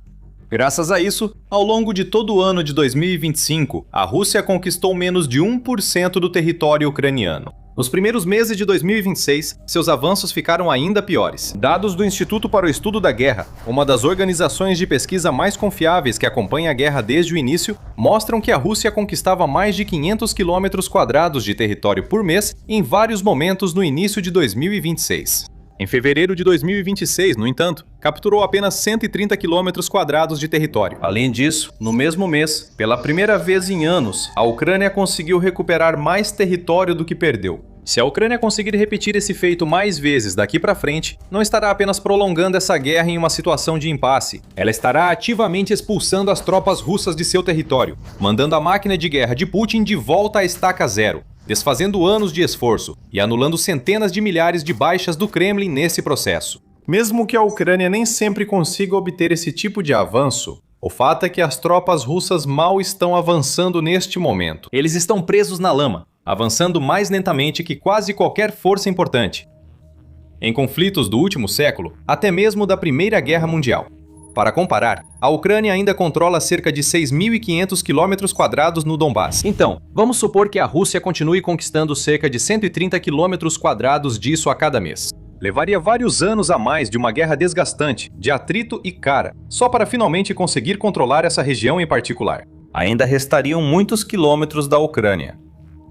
Graças a isso, ao longo de todo o ano de 2025, a Rússia conquistou menos de 1% do território ucraniano. Nos primeiros meses de 2026, seus avanços ficaram ainda piores. Dados do Instituto para o Estudo da Guerra, uma das organizações de pesquisa mais confiáveis que acompanha a guerra desde o início, mostram que a Rússia conquistava mais de 500 km² de território por mês em vários momentos no início de 2026. Em fevereiro de 2026, no entanto, capturou apenas 130 km² de território. Além disso, no mesmo mês, pela primeira vez em anos, a Ucrânia conseguiu recuperar mais território do que perdeu. Se a Ucrânia conseguir repetir esse feito mais vezes daqui para frente, não estará apenas prolongando essa guerra em uma situação de impasse. Ela estará ativamente expulsando as tropas russas de seu território, mandando a máquina de guerra de Putin de volta à estaca zero, desfazendo anos de esforço e anulando centenas de milhares de baixas do Kremlin nesse processo. Mesmo que a Ucrânia nem sempre consiga obter esse tipo de avanço, o fato é que as tropas russas mal estão avançando neste momento. Eles estão presos na lama, avançando mais lentamente que quase qualquer força importante. Em conflitos do último século, até mesmo da Primeira Guerra Mundial. Para comparar, a Ucrânia ainda controla cerca de 6.500 km² no Donbass. Então, vamos supor que a Rússia continue conquistando cerca de 130 km² disso a cada mês. Levaria vários anos a mais de uma guerra desgastante, de atrito e cara, só para finalmente conseguir controlar essa região em particular. Ainda restariam muitos quilômetros da Ucrânia.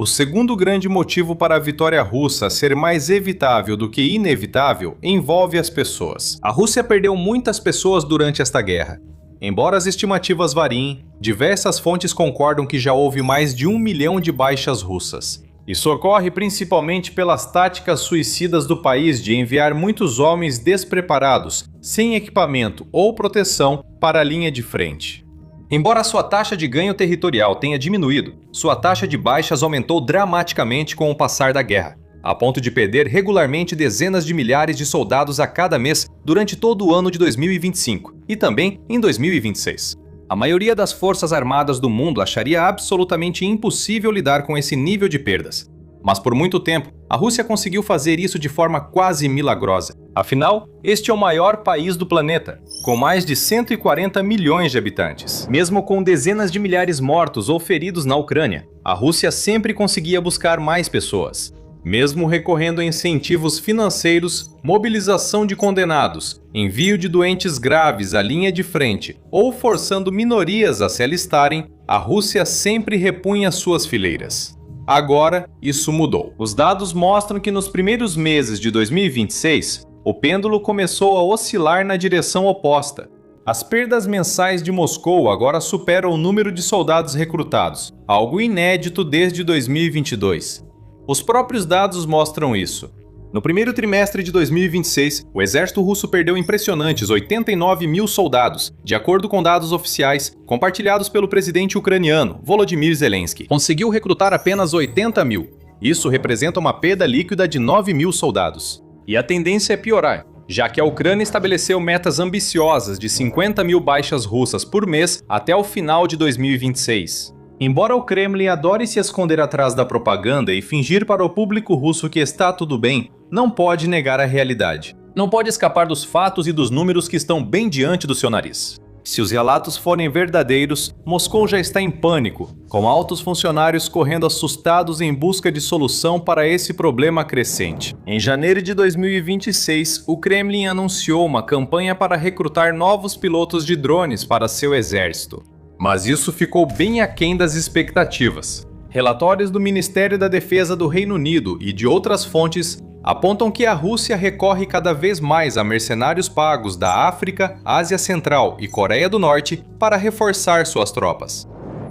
O segundo grande motivo para a vitória russa ser mais evitável do que inevitável envolve as pessoas. A Rússia perdeu muitas pessoas durante esta guerra. Embora as estimativas variem, diversas fontes concordam que já houve mais de 1 milhão de baixas russas. Isso ocorre principalmente pelas táticas suicidas do país de enviar muitos homens despreparados, sem equipamento ou proteção, para a linha de frente. Embora sua taxa de ganho territorial tenha diminuído, sua taxa de baixas aumentou dramaticamente com o passar da guerra, a ponto de perder regularmente dezenas de milhares de soldados a cada mês durante todo o ano de 2025 e também em 2026. A maioria das forças armadas do mundo acharia absolutamente impossível lidar com esse nível de perdas. Mas por muito tempo, a Rússia conseguiu fazer isso de forma quase milagrosa. Afinal, este é o maior país do planeta, com mais de 140 milhões de habitantes. Mesmo com dezenas de milhares mortos ou feridos na Ucrânia, a Rússia sempre conseguia buscar mais pessoas. Mesmo recorrendo a incentivos financeiros, mobilização de condenados, envio de doentes graves à linha de frente ou forçando minorias a se alistarem, a Rússia sempre repunha suas fileiras. Agora, isso mudou. Os dados mostram que nos primeiros meses de 2026, o pêndulo começou a oscilar na direção oposta. As perdas mensais de Moscou agora superam o número de soldados recrutados, algo inédito desde 2022. Os próprios dados mostram isso. No primeiro trimestre de 2026, o exército russo perdeu impressionantes 89 mil soldados, de acordo com dados oficiais compartilhados pelo presidente ucraniano, Volodymyr Zelensky. Conseguiu recrutar apenas 80 mil. Isso representa uma perda líquida de 9 mil soldados. E a tendência é piorar, já que a Ucrânia estabeleceu metas ambiciosas de 50 mil baixas russas por mês até o final de 2026. Embora o Kremlin adore se esconder atrás da propaganda e fingir para o público russo que está tudo bem, não pode negar a realidade. Não pode escapar dos fatos e dos números que estão bem diante do seu nariz. Se os relatos forem verdadeiros, Moscou já está em pânico, com altos funcionários correndo assustados em busca de solução para esse problema crescente. Em janeiro de 2026, o Kremlin anunciou uma campanha para recrutar novos pilotos de drones para seu exército. Mas isso ficou bem aquém das expectativas. Relatórios do Ministério da Defesa do Reino Unido e de outras fontes apontam que a Rússia recorre cada vez mais a mercenários pagos da África, Ásia Central e Coreia do Norte para reforçar suas tropas.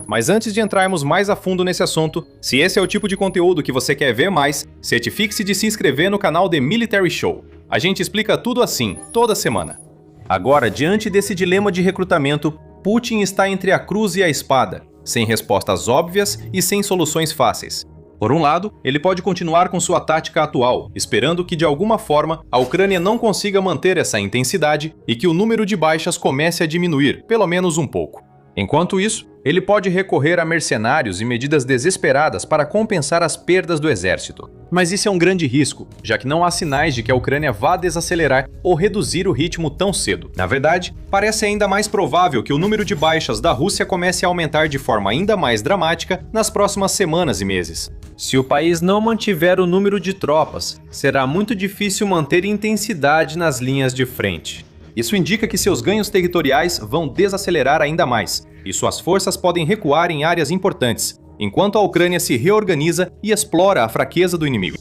Mas antes de entrarmos mais a fundo nesse assunto, se esse é o tipo de conteúdo que você quer ver mais, certifique-se de se inscrever no canal The Military Show. A gente explica tudo assim, toda semana. Agora, diante desse dilema de recrutamento, Putin está entre a cruz e a espada, sem respostas óbvias e sem soluções fáceis. Por um lado, ele pode continuar com sua tática atual, esperando que de alguma forma a Ucrânia não consiga manter essa intensidade e que o número de baixas comece a diminuir, pelo menos um pouco. Enquanto isso, ele pode recorrer a mercenários e medidas desesperadas para compensar as perdas do exército. Mas isso é um grande risco, já que não há sinais de que a Ucrânia vá desacelerar ou reduzir o ritmo tão cedo. Na verdade, parece ainda mais provável que o número de baixas da Rússia comece a aumentar de forma ainda mais dramática nas próximas semanas e meses. Se o país não mantiver o número de tropas, será muito difícil manter intensidade nas linhas de frente. Isso indica que seus ganhos territoriais vão desacelerar ainda mais, e suas forças podem recuar em áreas importantes, enquanto a Ucrânia se reorganiza e explora a fraqueza do inimigo.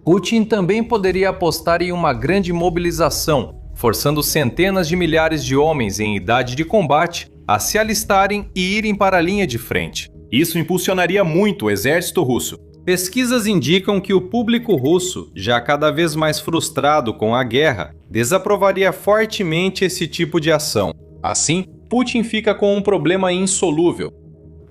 Putin também poderia apostar em uma grande mobilização, forçando centenas de milhares de homens em idade de combate a se alistarem e irem para a linha de frente. Isso impulsionaria muito o exército russo. Pesquisas indicam que o público russo, já cada vez mais frustrado com a guerra, desaprovaria fortemente esse tipo de ação. Assim, Putin fica com um problema insolúvel.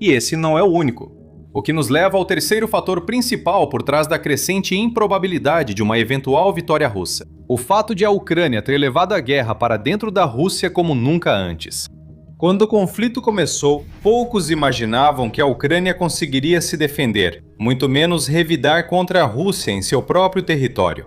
E esse não é o único. O que nos leva ao terceiro fator principal por trás da crescente improbabilidade de uma eventual vitória russa: o fato de a Ucrânia ter levado a guerra para dentro da Rússia como nunca antes. Quando o conflito começou, poucos imaginavam que a Ucrânia conseguiria se defender, muito menos revidar contra a Rússia em seu próprio território.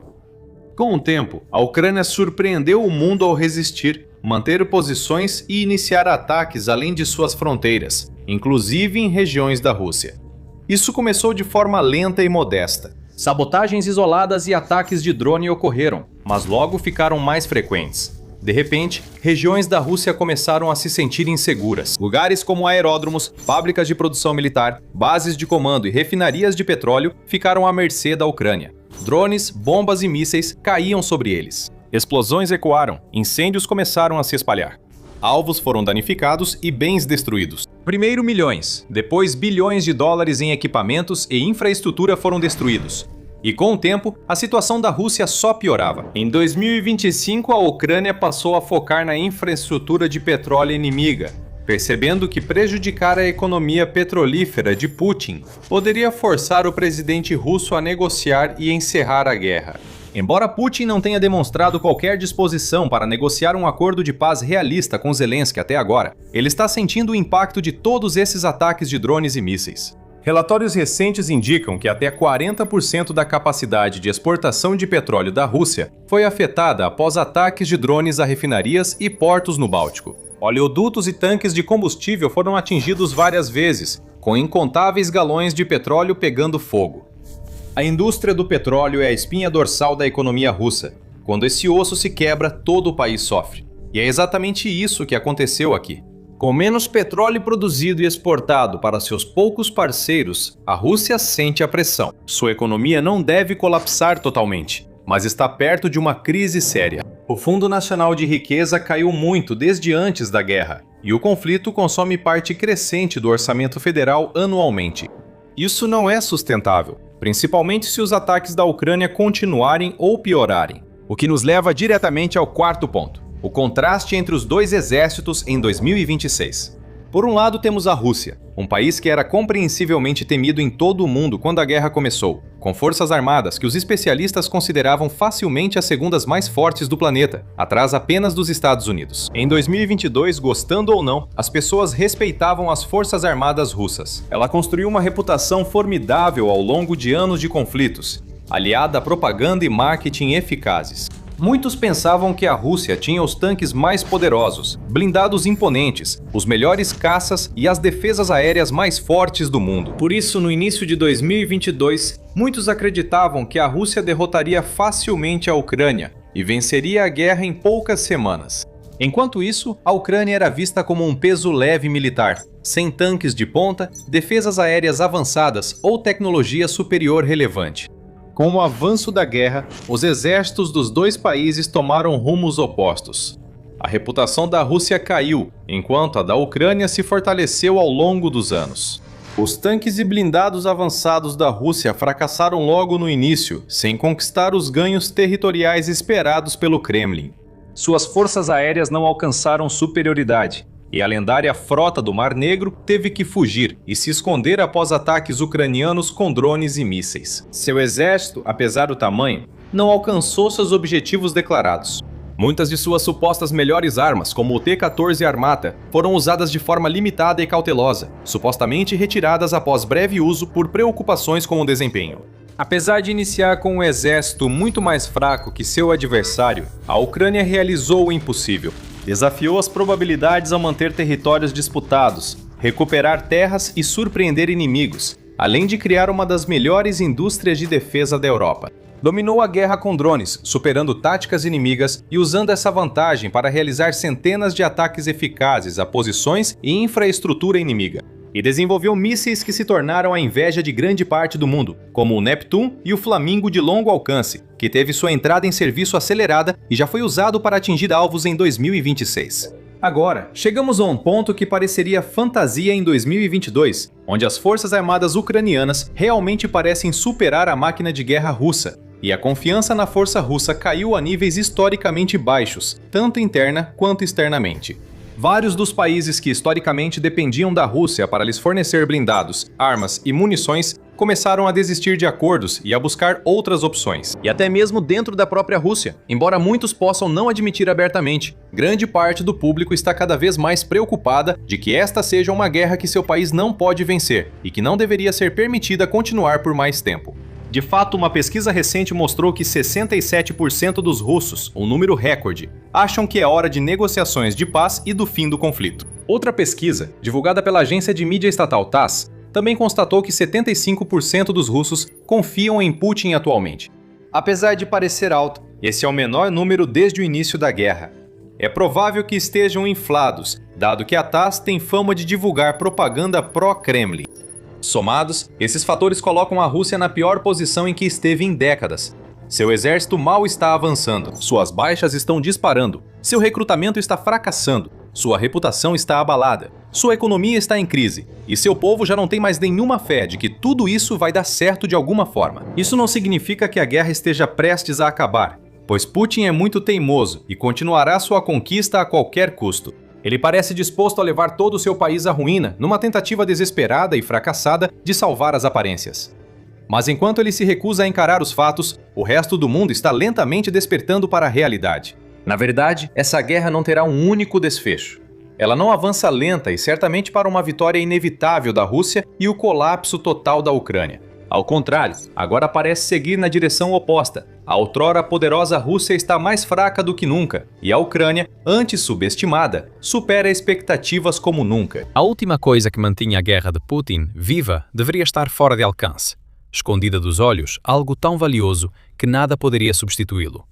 Com o tempo, a Ucrânia surpreendeu o mundo ao resistir, manter posições e iniciar ataques além de suas fronteiras, inclusive em regiões da Rússia. Isso começou de forma lenta e modesta. Sabotagens isoladas e ataques de drone ocorreram, mas logo ficaram mais frequentes. De repente, regiões da Rússia começaram a se sentir inseguras. Lugares como aeródromos, fábricas de produção militar, bases de comando e refinarias de petróleo ficaram à mercê da Ucrânia. Drones, bombas e mísseis caíam sobre eles. Explosões ecoaram, incêndios começaram a se espalhar. Alvos foram danificados e bens destruídos. Primeiro milhões, depois bilhões de dólares em equipamentos e infraestrutura foram destruídos. E com o tempo, a situação da Rússia só piorava. Em 2025, a Ucrânia passou a focar na infraestrutura de petróleo inimiga, percebendo que prejudicar a economia petrolífera de Putin poderia forçar o presidente russo a negociar e encerrar a guerra. Embora Putin não tenha demonstrado qualquer disposição para negociar um acordo de paz realista com Zelensky até agora, ele está sentindo o impacto de todos esses ataques de drones e mísseis. Relatórios recentes indicam que até 40% da capacidade de exportação de petróleo da Rússia foi afetada após ataques de drones a refinarias e portos no Báltico. Oleodutos e tanques de combustível foram atingidos várias vezes, com incontáveis galões de petróleo pegando fogo. A indústria do petróleo é a espinha dorsal da economia russa. Quando esse osso se quebra, todo o país sofre. E é exatamente isso que aconteceu aqui. Com menos petróleo produzido e exportado para seus poucos parceiros, a Rússia sente a pressão. Sua economia não deve colapsar totalmente, mas está perto de uma crise séria. O Fundo Nacional de Riqueza caiu muito desde antes da guerra, e o conflito consome parte crescente do orçamento federal anualmente. Isso não é sustentável, principalmente se os ataques da Ucrânia continuarem ou piorarem. O que nos leva diretamente ao quarto ponto: o contraste entre os dois exércitos em 2026. Por um lado temos a Rússia, um país que era compreensivelmente temido em todo o mundo quando a guerra começou, com forças armadas que os especialistas consideravam facilmente as segundas mais fortes do planeta, atrás apenas dos Estados Unidos. Em 2022, gostando ou não, as pessoas respeitavam as forças armadas russas. Ela construiu uma reputação formidável ao longo de anos de conflitos, aliada a propaganda e marketing eficazes. Muitos pensavam que a Rússia tinha os tanques mais poderosos, blindados imponentes, os melhores caças e as defesas aéreas mais fortes do mundo. Por isso, no início de 2022, muitos acreditavam que a Rússia derrotaria facilmente a Ucrânia e venceria a guerra em poucas semanas. Enquanto isso, a Ucrânia era vista como um peso leve militar, sem tanques de ponta, defesas aéreas avançadas ou tecnologia superior relevante. Com o avanço da guerra, os exércitos dos dois países tomaram rumos opostos. A reputação da Rússia caiu, enquanto a da Ucrânia se fortaleceu ao longo dos anos. Os tanques e blindados avançados da Rússia fracassaram logo no início, sem conquistar os ganhos territoriais esperados pelo Kremlin. Suas forças aéreas não alcançaram superioridade, e a lendária Frota do Mar Negro teve que fugir e se esconder após ataques ucranianos com drones e mísseis. Seu exército, apesar do tamanho, não alcançou seus objetivos declarados. Muitas de suas supostas melhores armas, como o T-14 Armata, foram usadas de forma limitada e cautelosa, supostamente retiradas após breve uso por preocupações com o desempenho. Apesar de iniciar com um exército muito mais fraco que seu adversário, a Ucrânia realizou o impossível. Desafiou as probabilidades ao manter territórios disputados, recuperar terras e surpreender inimigos, além de criar uma das melhores indústrias de defesa da Europa. Dominou a guerra com drones, superando táticas inimigas e usando essa vantagem para realizar centenas de ataques eficazes a posições e infraestrutura inimiga. E desenvolveu mísseis que se tornaram a inveja de grande parte do mundo, como o Neptune e o Flamingo de longo alcance, que teve sua entrada em serviço acelerada e já foi usado para atingir alvos em 2026. Agora, chegamos a um ponto que pareceria fantasia em 2022, onde as forças armadas ucranianas realmente parecem superar a máquina de guerra russa, e a confiança na força russa caiu a níveis historicamente baixos, tanto interna quanto externamente. Vários dos países que historicamente dependiam da Rússia para lhes fornecer blindados, armas e munições começaram a desistir de acordos e a buscar outras opções. E até mesmo dentro da própria Rússia, embora muitos possam não admitir abertamente, grande parte do público está cada vez mais preocupada de que esta seja uma guerra que seu país não pode vencer e que não deveria ser permitida continuar por mais tempo. De fato, uma pesquisa recente mostrou que 67% dos russos, um número recorde, acham que é hora de negociações de paz e do fim do conflito. Outra pesquisa, divulgada pela agência de mídia estatal TASS, também constatou que 75% dos russos confiam em Putin atualmente. Apesar de parecer alto, esse é o menor número desde o início da guerra. É provável que estejam inflados, dado que a TASS tem fama de divulgar propaganda pró-Kremlin. Somados, esses fatores colocam a Rússia na pior posição em que esteve em décadas. Seu exército mal está avançando, suas baixas estão disparando, seu recrutamento está fracassando, sua reputação está abalada, sua economia está em crise, e seu povo já não tem mais nenhuma fé de que tudo isso vai dar certo de alguma forma. Isso não significa que a guerra esteja prestes a acabar, pois Putin é muito teimoso e continuará sua conquista a qualquer custo. Ele parece disposto a levar todo o seu país à ruína, numa tentativa desesperada e fracassada de salvar as aparências. Mas enquanto ele se recusa a encarar os fatos, o resto do mundo está lentamente despertando para a realidade. Na verdade, essa guerra não terá um único desfecho. Ela não avança lenta e certamente para uma vitória inevitável da Rússia e o colapso total da Ucrânia. Ao contrário, agora parece seguir na direção oposta. A outrora poderosa Rússia está mais fraca do que nunca, e a Ucrânia, antes subestimada, supera expectativas como nunca. A última coisa que mantinha a guerra de Putin viva deveria estar fora de alcance, escondida dos olhos, algo tão valioso que nada poderia substituí-lo.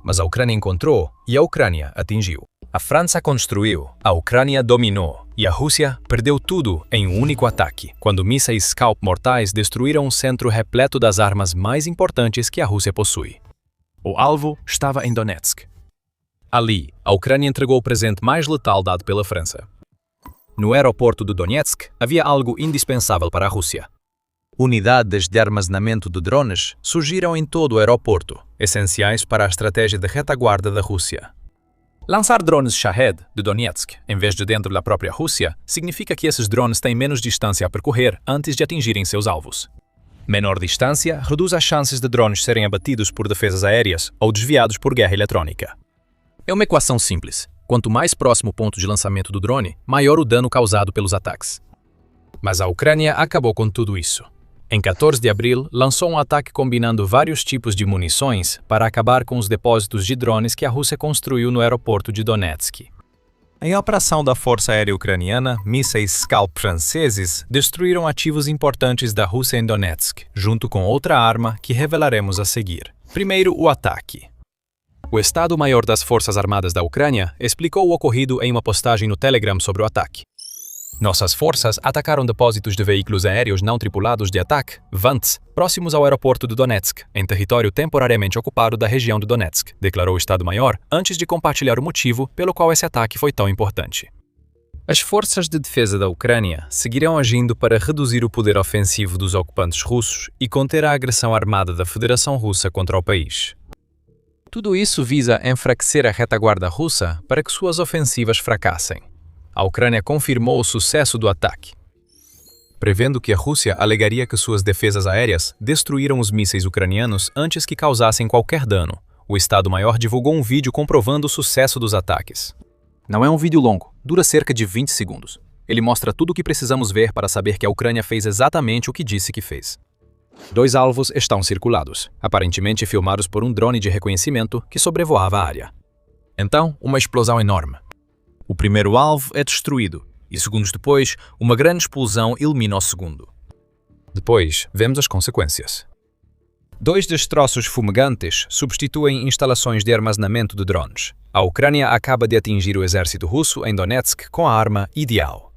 Mas a Ucrânia encontrou e a Ucrânia atingiu. A França construiu, a Ucrânia dominou e a Rússia perdeu tudo em um único ataque, quando mísseis Scalp mortais destruíram um centro repleto das armas mais importantes que a Rússia possui. O alvo estava em Donetsk. Ali, a Ucrânia entregou o presente mais letal dado pela França. No aeroporto de Donetsk havia algo indispensável para a Rússia. Unidades de armazenamento de drones surgiram em todo o aeroporto, essenciais para a estratégia de retaguarda da Rússia. Lançar drones Shahed de Donetsk, em vez de dentro da própria Rússia, significa que esses drones têm menos distância a percorrer antes de atingirem seus alvos. Menor distância reduz as chances de drones serem abatidos por defesas aéreas ou desviados por guerra eletrônica. É uma equação simples. Quanto mais próximo o ponto de lançamento do drone, maior o dano causado pelos ataques. Mas a Ucrânia acabou com tudo isso. Em 14 de abril, lançou um ataque combinando vários tipos de munições para acabar com os depósitos de drones que a Rússia construiu no aeroporto de Donetsk. Em operação da Força Aérea Ucraniana, mísseis Scalp franceses destruíram ativos importantes da Rússia em Donetsk, junto com outra arma que revelaremos a seguir. Primeiro, o ataque. O Estado-Maior das Forças Armadas da Ucrânia explicou o ocorrido em uma postagem no Telegram sobre o ataque. Nossas forças atacaram depósitos de veículos aéreos não tripulados de ataque, VANTs, próximos ao aeroporto de Donetsk, em território temporariamente ocupado da região de Donetsk, declarou o Estado-Maior antes de compartilhar o motivo pelo qual esse ataque foi tão importante. As forças de defesa da Ucrânia seguirão agindo para reduzir o poder ofensivo dos ocupantes russos e conter a agressão armada da Federação Russa contra o país. Tudo isso visa enfraquecer a retaguarda russa para que suas ofensivas fracassem. a Ucrânia confirmou o sucesso do ataque, prevendo que a Rússia alegaria que suas defesas aéreas destruíram os mísseis ucranianos antes que causassem qualquer dano. O Estado-Maior divulgou um vídeo comprovando o sucesso dos ataques. Não é um vídeo longo, dura cerca de 20 segundos. Ele mostra tudo o que precisamos ver para saber que a Ucrânia fez exatamente o que disse que fez. 2 alvos estão circulados, aparentemente filmados por um drone de reconhecimento que sobrevoava a área. Então, uma explosão enorme. O primeiro alvo é destruído, e segundos depois, uma grande explosão ilumina o segundo. Depois, vemos as consequências. 2 destroços fumegantes substituem instalações de armazenamento de drones. A Ucrânia acaba de atingir o exército russo em Donetsk com a arma ideal.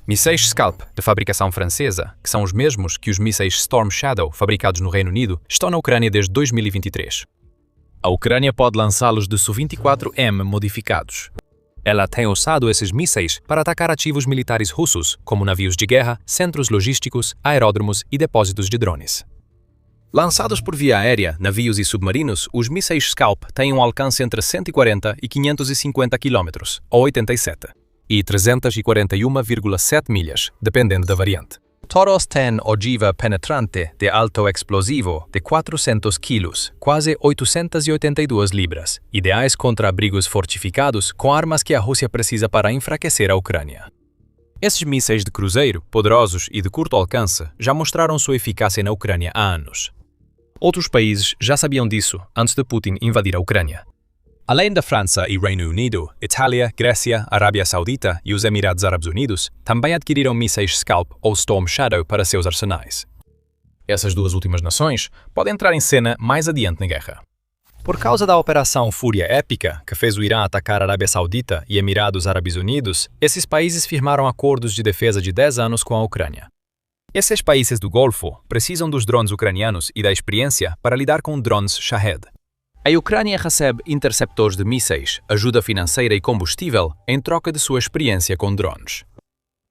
Mísseis Scalp, de fabricação francesa, que são os mesmos que os mísseis Storm Shadow, fabricados no Reino Unido, estão na Ucrânia desde 2023. A Ucrânia pode lançá-los de Su-24M modificados. Ela tem usado esses mísseis para atacar ativos militares russos, como navios de guerra, centros logísticos, aeródromos e depósitos de drones. Lançados por via aérea, navios e submarinos, os mísseis Scalp têm um alcance entre 140 e 550 km, ou 87, e 341,7 milhas, dependendo da variante. Toros têm ogiva penetrante de alto explosivo de 400 kg, quase 882 libras, ideais contra abrigos fortificados com armas que a Rússia precisa para enfraquecer a Ucrânia. Esses mísseis de cruzeiro, poderosos e de curto alcance, já mostraram sua eficácia na Ucrânia há anos. Outros países já sabiam disso antes de Putin invadir a Ucrânia. Além da França e Reino Unido, Itália, Grécia, Arábia Saudita e os Emirados Árabes Unidos também adquiriram mísseis Scalp ou Storm Shadow para seus arsenais. Essas 2 últimas nações podem entrar em cena mais adiante na guerra. Por causa da Operação Fúria Épica, que fez o Irã atacar a Arábia Saudita e Emirados Árabes Unidos, esses países firmaram acordos de defesa de 10 anos com a Ucrânia. Esses países do Golfo precisam dos drones ucranianos e da experiência para lidar com drones Shahed. A Ucrânia recebe interceptores de mísseis, ajuda financeira e combustível em troca de sua experiência com drones.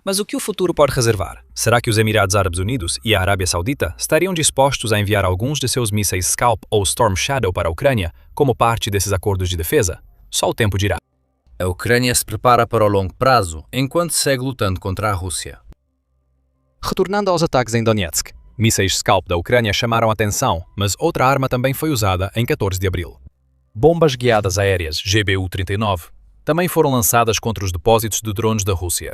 Mas o que o futuro pode reservar? Será que os Emirados Árabes Unidos e a Arábia Saudita estariam dispostos a enviar alguns de seus mísseis Scalp ou Storm Shadow para a Ucrânia como parte desses acordos de defesa? Só o tempo dirá. A Ucrânia se prepara para o longo prazo, enquanto segue lutando contra a Rússia. Retornando aos ataques em Donetsk, mísseis Scalp da Ucrânia chamaram atenção, mas outra arma também foi usada em 14 de abril. Bombas guiadas aéreas GBU-39 também foram lançadas contra os depósitos de drones da Rússia.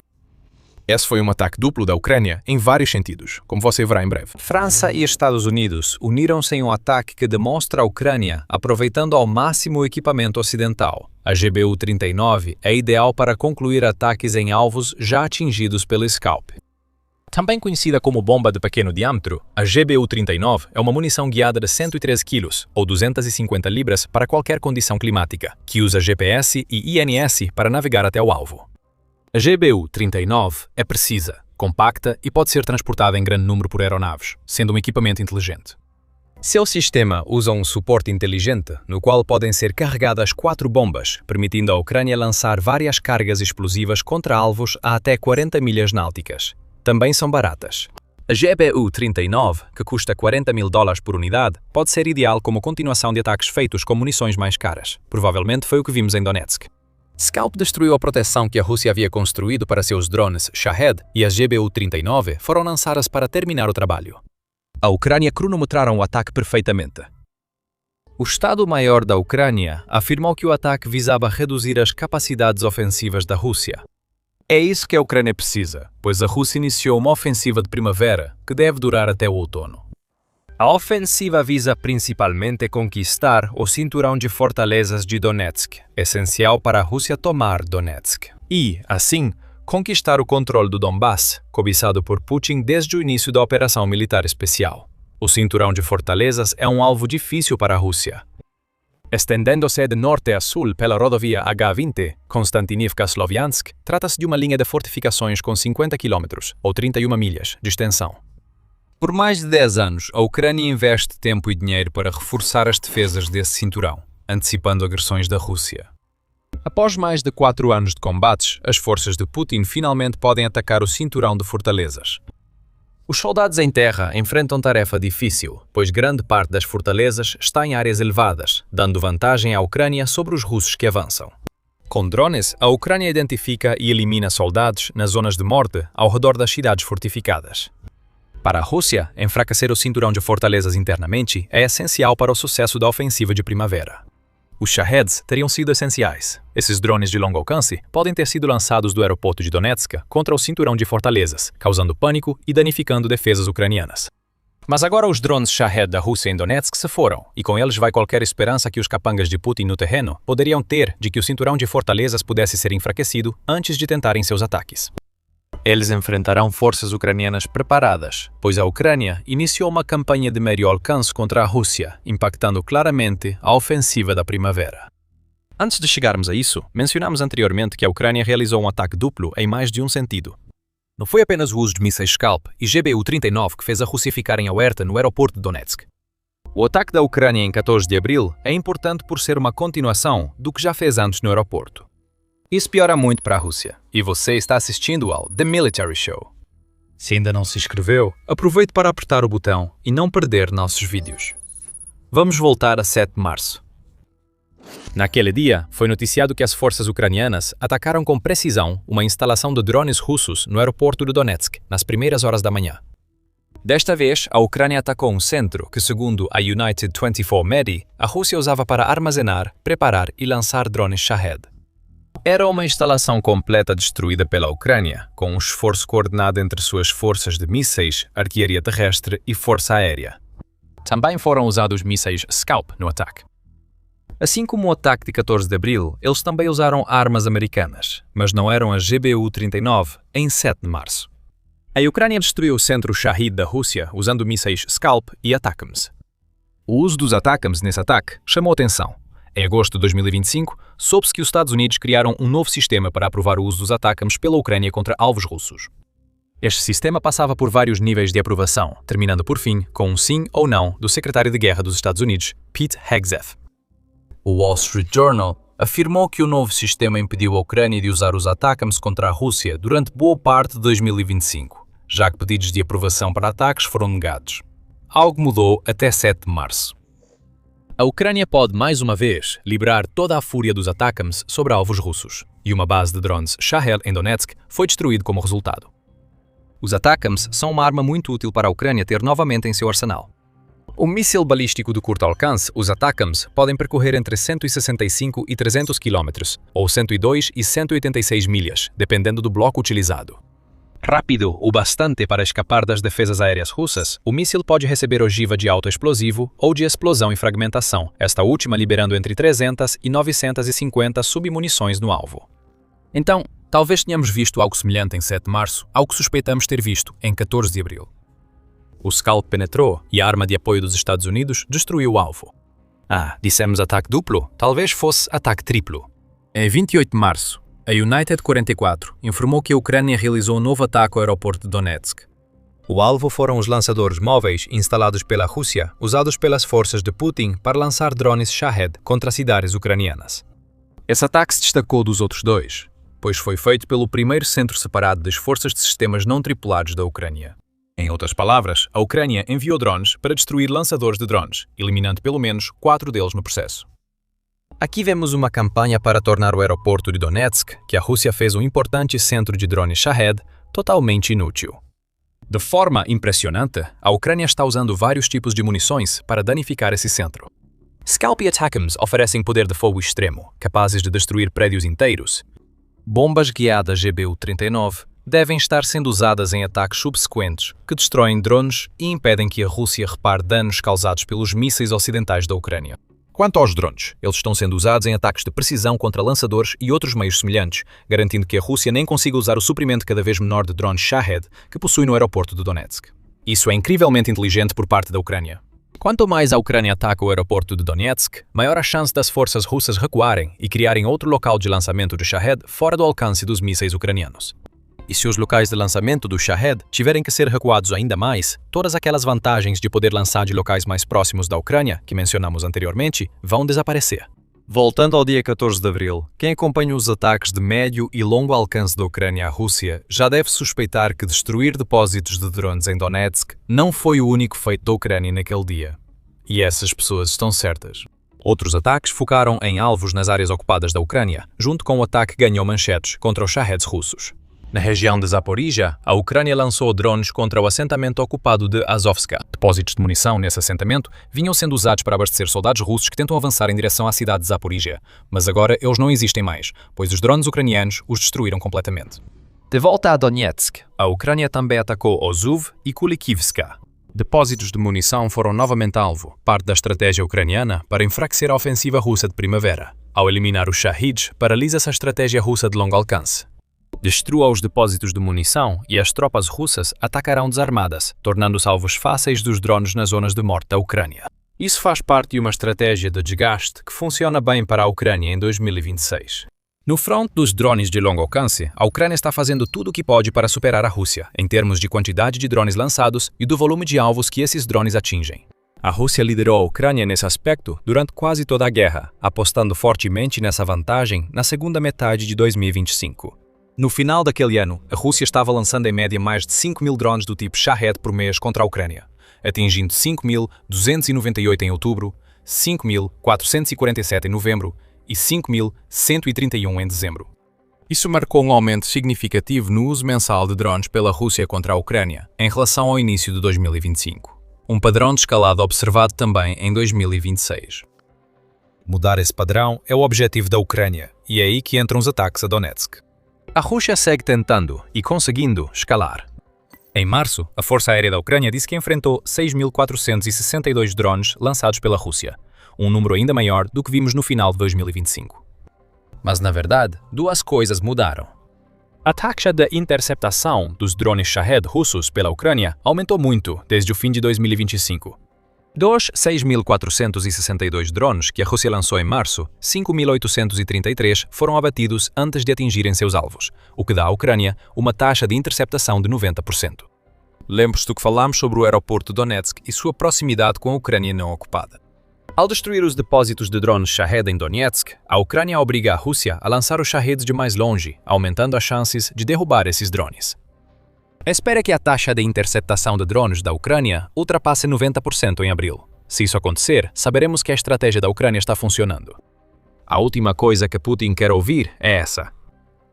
Esse foi um ataque duplo da Ucrânia em vários sentidos, como você verá em breve. França e Estados Unidos uniram-se em um ataque que demonstra a Ucrânia aproveitando ao máximo o equipamento ocidental. A GBU-39 é ideal para concluir ataques em alvos já atingidos pelo Scalp. Também conhecida como bomba de pequeno diâmetro, a GBU-39 é uma munição guiada de 113 kg, ou 250 libras, para qualquer condição climática, que usa GPS e INS para navegar até o alvo. A GBU-39 é precisa, compacta e pode ser transportada em grande número por aeronaves, sendo um equipamento inteligente. Seu sistema usa um suporte inteligente, no qual podem ser carregadas 4 bombas, permitindo à Ucrânia lançar várias cargas explosivas contra alvos a até 40 milhas náuticas. Também são baratas. A GBU-39, que custa $40.000 por unidade, pode ser ideal como continuação de ataques feitos com munições mais caras. Provavelmente foi o que vimos em Donetsk. Scalp destruiu a proteção que a Rússia havia construído para seus drones Shahed e as GBU-39 foram lançadas para terminar o trabalho. A Ucrânia cronometraram o ataque perfeitamente. O Estado-Maior da Ucrânia afirmou que o ataque visava reduzir as capacidades ofensivas da Rússia. É isso que a Ucrânia precisa, pois a Rússia iniciou uma ofensiva de primavera que deve durar até o outono. A ofensiva visa principalmente conquistar o cinturão de fortalezas de Donetsk, essencial para a Rússia tomar Donetsk. E, assim, conquistar o controle do Donbass, cobiçado por Putin desde o início da operação militar especial. O cinturão de fortalezas é um alvo difícil para a Rússia. Estendendo-se de norte a sul pela rodovia H20, Konstantinivka-Sloviansk, trata-se de uma linha de fortificações com 50 km, ou 31 milhas, de extensão. Por mais de 10 anos, a Ucrânia investe tempo e dinheiro para reforçar as defesas desse cinturão, antecipando agressões da Rússia. Após mais de 4 anos de combates, as forças de Putin finalmente podem atacar o cinturão de fortalezas. Os soldados em terra enfrentam tarefa difícil, pois grande parte das fortalezas está em áreas elevadas, dando vantagem à Ucrânia sobre os russos que avançam. Com drones, a Ucrânia identifica e elimina soldados nas zonas de morte ao redor das cidades fortificadas. Para a Rússia, enfraquecer o cinturão de fortalezas internamente é essencial para o sucesso da ofensiva de primavera. Os Shaheds teriam sido essenciais. Esses drones de longo alcance podem ter sido lançados do aeroporto de Donetsk contra o cinturão de fortalezas, causando pânico e danificando defesas ucranianas. Mas agora os drones Shahed da Rússia em Donetsk se foram, e com eles vai qualquer esperança que os capangas de Putin no terreno poderiam ter de que o cinturão de fortalezas pudesse ser enfraquecido antes de tentarem seus ataques. Eles enfrentarão forças ucranianas preparadas, pois a Ucrânia iniciou uma campanha de médio alcance contra a Rússia, impactando claramente a ofensiva da primavera. Antes de chegarmos a isso, mencionamos anteriormente que a Ucrânia realizou um ataque duplo em mais de um sentido. Não foi apenas o uso de mísseis Scalp e GBU-39 que fez a Rússia ficar em alerta no aeroporto de Donetsk. O ataque da Ucrânia em 14 de abril é importante por ser uma continuação do que já fez antes no aeroporto. Isso piora muito para a Rússia, e você está assistindo ao The Military Show. Se ainda não se inscreveu, aproveite para apertar o botão e não perder nossos vídeos. Vamos voltar a 7 de março. Naquele dia, foi noticiado que as forças ucranianas atacaram com precisão uma instalação de drones russos no aeroporto de Donetsk, nas primeiras horas da manhã. Desta vez, a Ucrânia atacou um centro que, segundo a United 24 Medi, a Rússia usava para armazenar, preparar e lançar drones Shahed. Era uma instalação completa destruída pela Ucrânia, com um esforço coordenado entre suas forças de mísseis, artilharia terrestre e força aérea. Também foram usados mísseis Scalp no ataque. Assim como o ataque de 14 de abril, eles também usaram armas americanas, mas não eram as GBU-39 em 7 de março. A Ucrânia destruiu o centro Shahed da Rússia usando mísseis Scalp e ATACMS. O uso dos ATACMS nesse ataque chamou atenção. Em agosto de 2025, soube-se que os Estados Unidos criaram um novo sistema para aprovar o uso dos ATACMS pela Ucrânia contra alvos russos. Este sistema passava por vários níveis de aprovação, terminando por fim com um sim ou não do secretário de Guerra dos Estados Unidos, Pete Hegseth. O Wall Street Journal afirmou que o novo sistema impediu a Ucrânia de usar os ATACMS contra a Rússia durante boa parte de 2025, já que pedidos de aprovação para ataques foram negados. Algo mudou até 7 de março. A Ucrânia pode, mais uma vez, liberar toda a fúria dos ATACMS sobre alvos russos, e uma base de drones Shahed em Donetsk foi destruída como resultado. Os ATACMS são uma arma muito útil para a Ucrânia ter novamente em seu arsenal. O míssil balístico de curto alcance, os ATACMS, podem percorrer entre 165 e 300 km, ou 102 e 186 milhas, dependendo do bloco utilizado. Rápido o bastante para escapar das defesas aéreas russas, o míssil pode receber ogiva de alto explosivo ou de explosão e fragmentação, esta última liberando entre 300 e 950 submunições no alvo. Então, talvez tenhamos visto algo semelhante em 7 de março ao que suspeitamos ter visto em 14 de abril. O Scalp penetrou e a arma de apoio dos Estados Unidos destruiu o alvo. Dissemos ataque duplo? Talvez fosse ataque triplo. Em 28 de março, a United 44 informou que a Ucrânia realizou um novo ataque ao aeroporto de Donetsk. O alvo foram os lançadores móveis instalados pela Rússia, usados pelas forças de Putin para lançar drones Shahed contra cidades ucranianas. Esse ataque se destacou dos outros dois, pois foi feito pelo primeiro centro separado das forças de sistemas não tripulados da Ucrânia. Em outras palavras, a Ucrânia enviou drones para destruir lançadores de drones, eliminando pelo menos 4 deles no processo. Aqui vemos uma campanha para tornar o aeroporto de Donetsk, que a Rússia fez um importante centro de drones Shahed, totalmente inútil. De forma impressionante, a Ucrânia está usando vários tipos de munições para danificar esse centro. Scalp e ATACMS oferecem poder de fogo extremo, capazes de destruir prédios inteiros. Bombas guiadas GBU-39 devem estar sendo usadas em ataques subsequentes que destroem drones e impedem que a Rússia repare danos causados pelos mísseis ocidentais da Ucrânia. Quanto aos drones, eles estão sendo usados em ataques de precisão contra lançadores e outros meios semelhantes, garantindo que a Rússia nem consiga usar o suprimento cada vez menor de drones Shahed que possui no aeroporto de Donetsk. Isso é incrivelmente inteligente por parte da Ucrânia. Quanto mais a Ucrânia ataca o aeroporto de Donetsk, maior a chance das forças russas recuarem e criarem outro local de lançamento de Shahed fora do alcance dos mísseis ucranianos. E se os locais de lançamento do Shahed tiverem que ser recuados ainda mais, todas aquelas vantagens de poder lançar de locais mais próximos da Ucrânia, que mencionamos anteriormente, vão desaparecer. Voltando ao dia 14 de abril, quem acompanha os ataques de médio e longo alcance da Ucrânia à Rússia já deve suspeitar que destruir depósitos de drones em Donetsk não foi o único feito da Ucrânia naquele dia. E essas pessoas estão certas. Outros ataques focaram em alvos nas áreas ocupadas da Ucrânia, junto com o ataque que ganhou manchetes contra os Shaheds russos. Na região de Zaporizhia, a Ucrânia lançou drones contra o assentamento ocupado de Azovska. Depósitos de munição nesse assentamento vinham sendo usados para abastecer soldados russos que tentam avançar em direção à cidade de Zaporizhia, mas agora eles não existem mais, pois os drones ucranianos os destruíram completamente. De volta a Donetsk, a Ucrânia também atacou Ozuv e Kulikivska. Depósitos de munição foram novamente alvo, parte da estratégia ucraniana para enfraquecer a ofensiva russa de primavera. Ao eliminar os Shahids, paralisa-se a estratégia russa de longo alcance. Destrua os depósitos de munição e as tropas russas atacarão desarmadas, tornando-se alvos fáceis dos drones nas zonas de morte da Ucrânia. Isso faz parte de uma estratégia de desgaste que funciona bem para a Ucrânia em 2026. No front dos drones de longo alcance, a Ucrânia está fazendo tudo o que pode para superar a Rússia, em termos de quantidade de drones lançados e do volume de alvos que esses drones atingem. A Rússia liderou a Ucrânia nesse aspecto durante quase toda a guerra, apostando fortemente nessa vantagem na segunda metade de 2025. No final daquele ano, a Rússia estava lançando em média mais de 5.000 drones do tipo Shahed por mês contra a Ucrânia, atingindo 5.298 em outubro, 5.447 em novembro e 5.131 em dezembro. Isso marcou um aumento significativo no uso mensal de drones pela Rússia contra a Ucrânia em relação ao início de 2025. Um padrão de escalada observado também em 2026. Mudar esse padrão é o objetivo da Ucrânia, e é aí que entram os ataques a Donetsk. A Rússia segue tentando e conseguindo escalar. Em março, a Força Aérea da Ucrânia disse que enfrentou 6.462 drones lançados pela Rússia, um número ainda maior do que vimos no final de 2025. Mas, na verdade, duas coisas mudaram. A taxa de interceptação dos drones Shahed russos pela Ucrânia aumentou muito desde o fim de 2025. Dos 6.462 drones que a Rússia lançou em março, 5.833 foram abatidos antes de atingirem seus alvos, o que dá à Ucrânia uma taxa de interceptação de 90%. Lembre-se do que falámos sobre o aeroporto de Donetsk e sua proximidade com a Ucrânia não ocupada. Ao destruir os depósitos de drones Shahed em Donetsk, a Ucrânia obriga a Rússia a lançar os Shaheds de mais longe, aumentando as chances de derrubar esses drones. Espera que a taxa de interceptação de drones da Ucrânia ultrapasse 90% em abril. Se isso acontecer, saberemos que a estratégia da Ucrânia está funcionando. A última coisa que Putin quer ouvir é essa.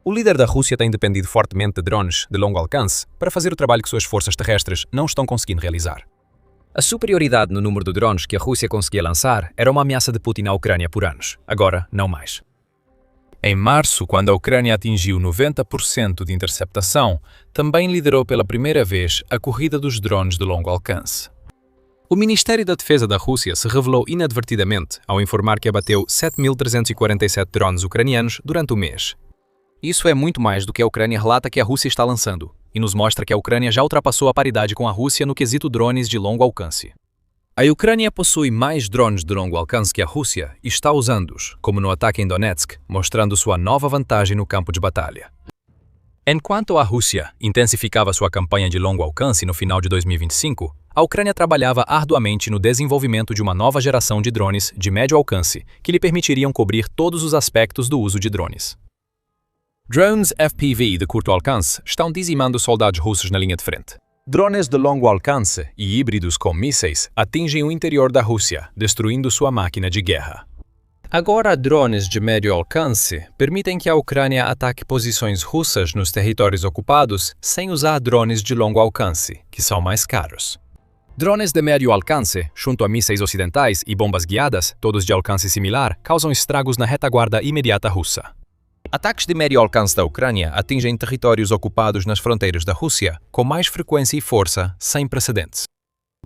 O líder da Rússia tem dependido fortemente de drones de longo alcance para fazer o trabalho que suas forças terrestres não estão conseguindo realizar. A superioridade no número de drones que a Rússia conseguia lançar era uma ameaça de Putin à Ucrânia por anos. Agora, não mais. Em março, quando a Ucrânia atingiu 90% de interceptação, também liderou pela primeira vez a corrida dos drones de longo alcance. O Ministério da Defesa da Rússia se revelou inadvertidamente ao informar que abateu 7.347 drones ucranianos durante o mês. Isso é muito mais do que a Ucrânia relata que a Rússia está lançando, e nos mostra que a Ucrânia já ultrapassou a paridade com a Rússia no quesito drones de longo alcance. A Ucrânia possui mais drones de longo alcance que a Rússia e está usando-os, como no ataque em Donetsk, mostrando sua nova vantagem no campo de batalha. Enquanto a Rússia intensificava sua campanha de longo alcance no final de 2025, a Ucrânia trabalhava arduamente no desenvolvimento de uma nova geração de drones de médio alcance que lhe permitiriam cobrir todos os aspectos do uso de drones. Drones FPV de curto alcance estão dizimando soldados russos na linha de frente. Drones de longo alcance e híbridos com mísseis atingem o interior da Rússia, destruindo sua máquina de guerra. Agora, drones de médio alcance permitem que a Ucrânia ataque posições russas nos territórios ocupados sem usar drones de longo alcance, que são mais caros. Drones de médio alcance, junto a mísseis ocidentais e bombas guiadas, todos de alcance similar, causam estragos na retaguarda imediata russa. Ataques de médio alcance da Ucrânia atingem territórios ocupados nas fronteiras da Rússia com mais frequência e força sem precedentes.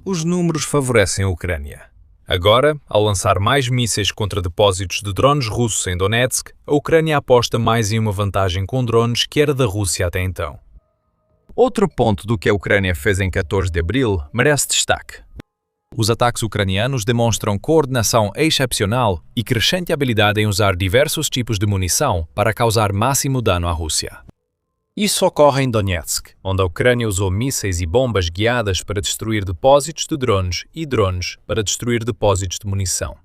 Os números favorecem a Ucrânia. Agora, ao lançar mais mísseis contra depósitos de drones russos em Donetsk, a Ucrânia aposta mais em uma vantagem com drones que era da Rússia até então. Outro ponto do que a Ucrânia fez em 14 de abril merece destaque. Os ataques ucranianos demonstram coordenação excepcional e crescente habilidade em usar diversos tipos de munição para causar máximo dano à Rússia. Isso ocorre em Donetsk, onde a Ucrânia usou mísseis e bombas guiadas para destruir depósitos de drones e drones para destruir depósitos de munição.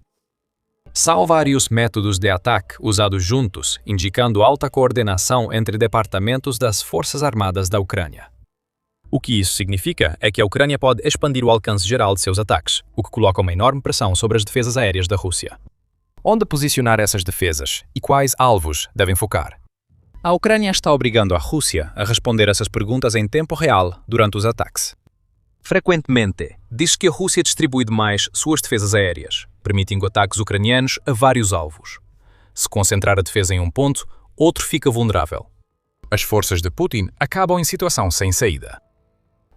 São vários métodos de ataque usados juntos, indicando alta coordenação entre departamentos das Forças Armadas da Ucrânia. O que isso significa é que a Ucrânia pode expandir o alcance geral de seus ataques, o que coloca uma enorme pressão sobre as defesas aéreas da Rússia. Onde posicionar essas defesas e quais alvos devem focar? A Ucrânia está obrigando a Rússia a responder essas perguntas em tempo real durante os ataques. Frequentemente, diz que a Rússia distribui demais suas defesas aéreas, permitindo ataques ucranianos a vários alvos. Se concentrar a defesa em um ponto, outro fica vulnerável. As forças de Putin acabam em situação sem saída.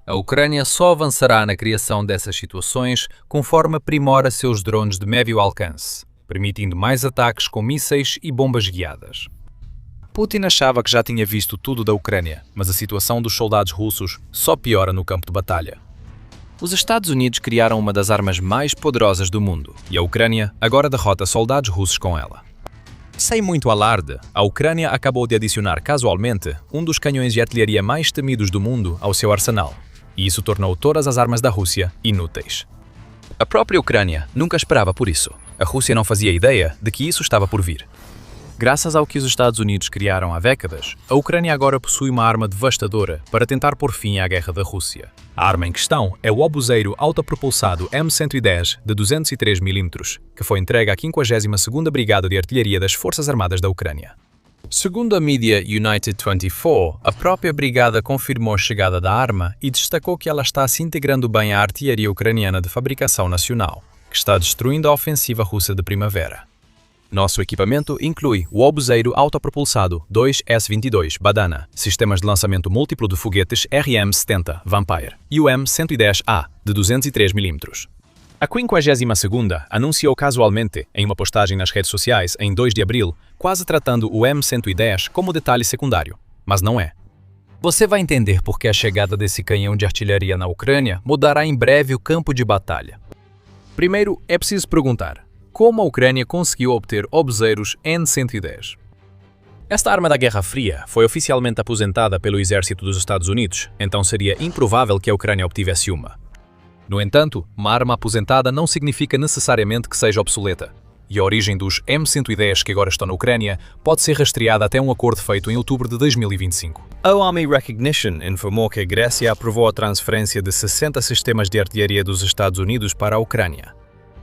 A Ucrânia só avançará na criação dessas situações conforme aprimora seus drones de médio alcance, permitindo mais ataques com mísseis e bombas guiadas. Putin achava que já tinha visto tudo da Ucrânia, mas a situação dos soldados russos só piora no campo de batalha. Os Estados Unidos criaram uma das armas mais poderosas do mundo, e a Ucrânia agora derrota soldados russos com ela. Sem muito alarde, a Ucrânia acabou de adicionar casualmente um dos canhões de artilharia mais temidos do mundo ao seu arsenal, e isso tornou todas as armas da Rússia inúteis. A própria Ucrânia nunca esperava por isso. A Rússia não fazia ideia de que isso estava por vir. Graças ao que os Estados Unidos criaram há décadas, a Ucrânia agora possui uma arma devastadora para tentar pôr fim à guerra da Rússia. A arma em questão é o obuseiro autopropulsado M110 de 203 mm, que foi entregue à 52ª Brigada de Artilharia das Forças Armadas da Ucrânia. Segundo a mídia United 24, a própria brigada confirmou a chegada da arma e destacou que ela está se integrando bem à artilharia ucraniana de fabricação nacional, que está destruindo a ofensiva russa de primavera. Nosso equipamento inclui o obuseiro autopropulsado 2S-22 Badana, sistemas de lançamento múltiplo de foguetes RM-70 Vampire e o M110A de 203 mm. A 52ª anunciou casualmente, em uma postagem nas redes sociais em 2 de abril, quase tratando o M110 como detalhe secundário, mas não é. Você vai entender por que a chegada desse canhão de artilharia na Ucrânia mudará em breve o campo de batalha. Primeiro, é preciso perguntar: como a Ucrânia conseguiu obter obuseiros N-110? Esta arma da Guerra Fria foi oficialmente aposentada pelo exército dos Estados Unidos, então seria improvável que a Ucrânia obtivesse uma. No entanto, uma arma aposentada não significa necessariamente que seja obsoleta, e a origem dos M110 que agora estão na Ucrânia pode ser rastreada até um acordo feito em outubro de 2025. A Army Recognition informou que a Grécia aprovou a transferência de 60 sistemas de artilharia dos Estados Unidos para a Ucrânia,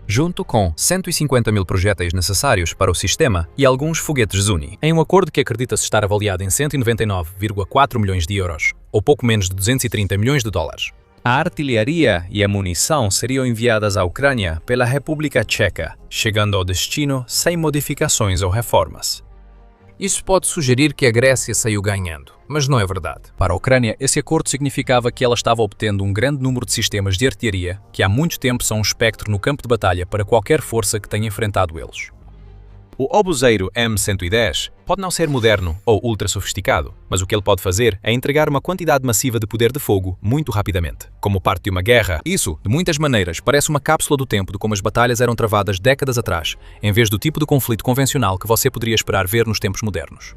junto com 150 mil projéteis necessários para o sistema e alguns foguetes Zuni, em um acordo que acredita-se estar avaliado em 199,4 milhões de euros, ou pouco menos de 230 milhões de dólares. A artilharia e a munição seriam enviadas à Ucrânia pela República Tcheca, chegando ao destino sem modificações ou reformas. Isso pode sugerir que a Grécia saiu ganhando, mas não é verdade. Para a Ucrânia, esse acordo significava que ela estava obtendo um grande número de sistemas de artilharia que há muito tempo são um espectro no campo de batalha para qualquer força que tenha enfrentado eles. O obuseiro M110 pode não ser moderno ou ultra sofisticado, mas o que ele pode fazer é entregar uma quantidade massiva de poder de fogo muito rapidamente. Como parte de uma guerra, isso, de muitas maneiras, parece uma cápsula do tempo de como as batalhas eram travadas décadas atrás, em vez do tipo de conflito convencional que você poderia esperar ver nos tempos modernos.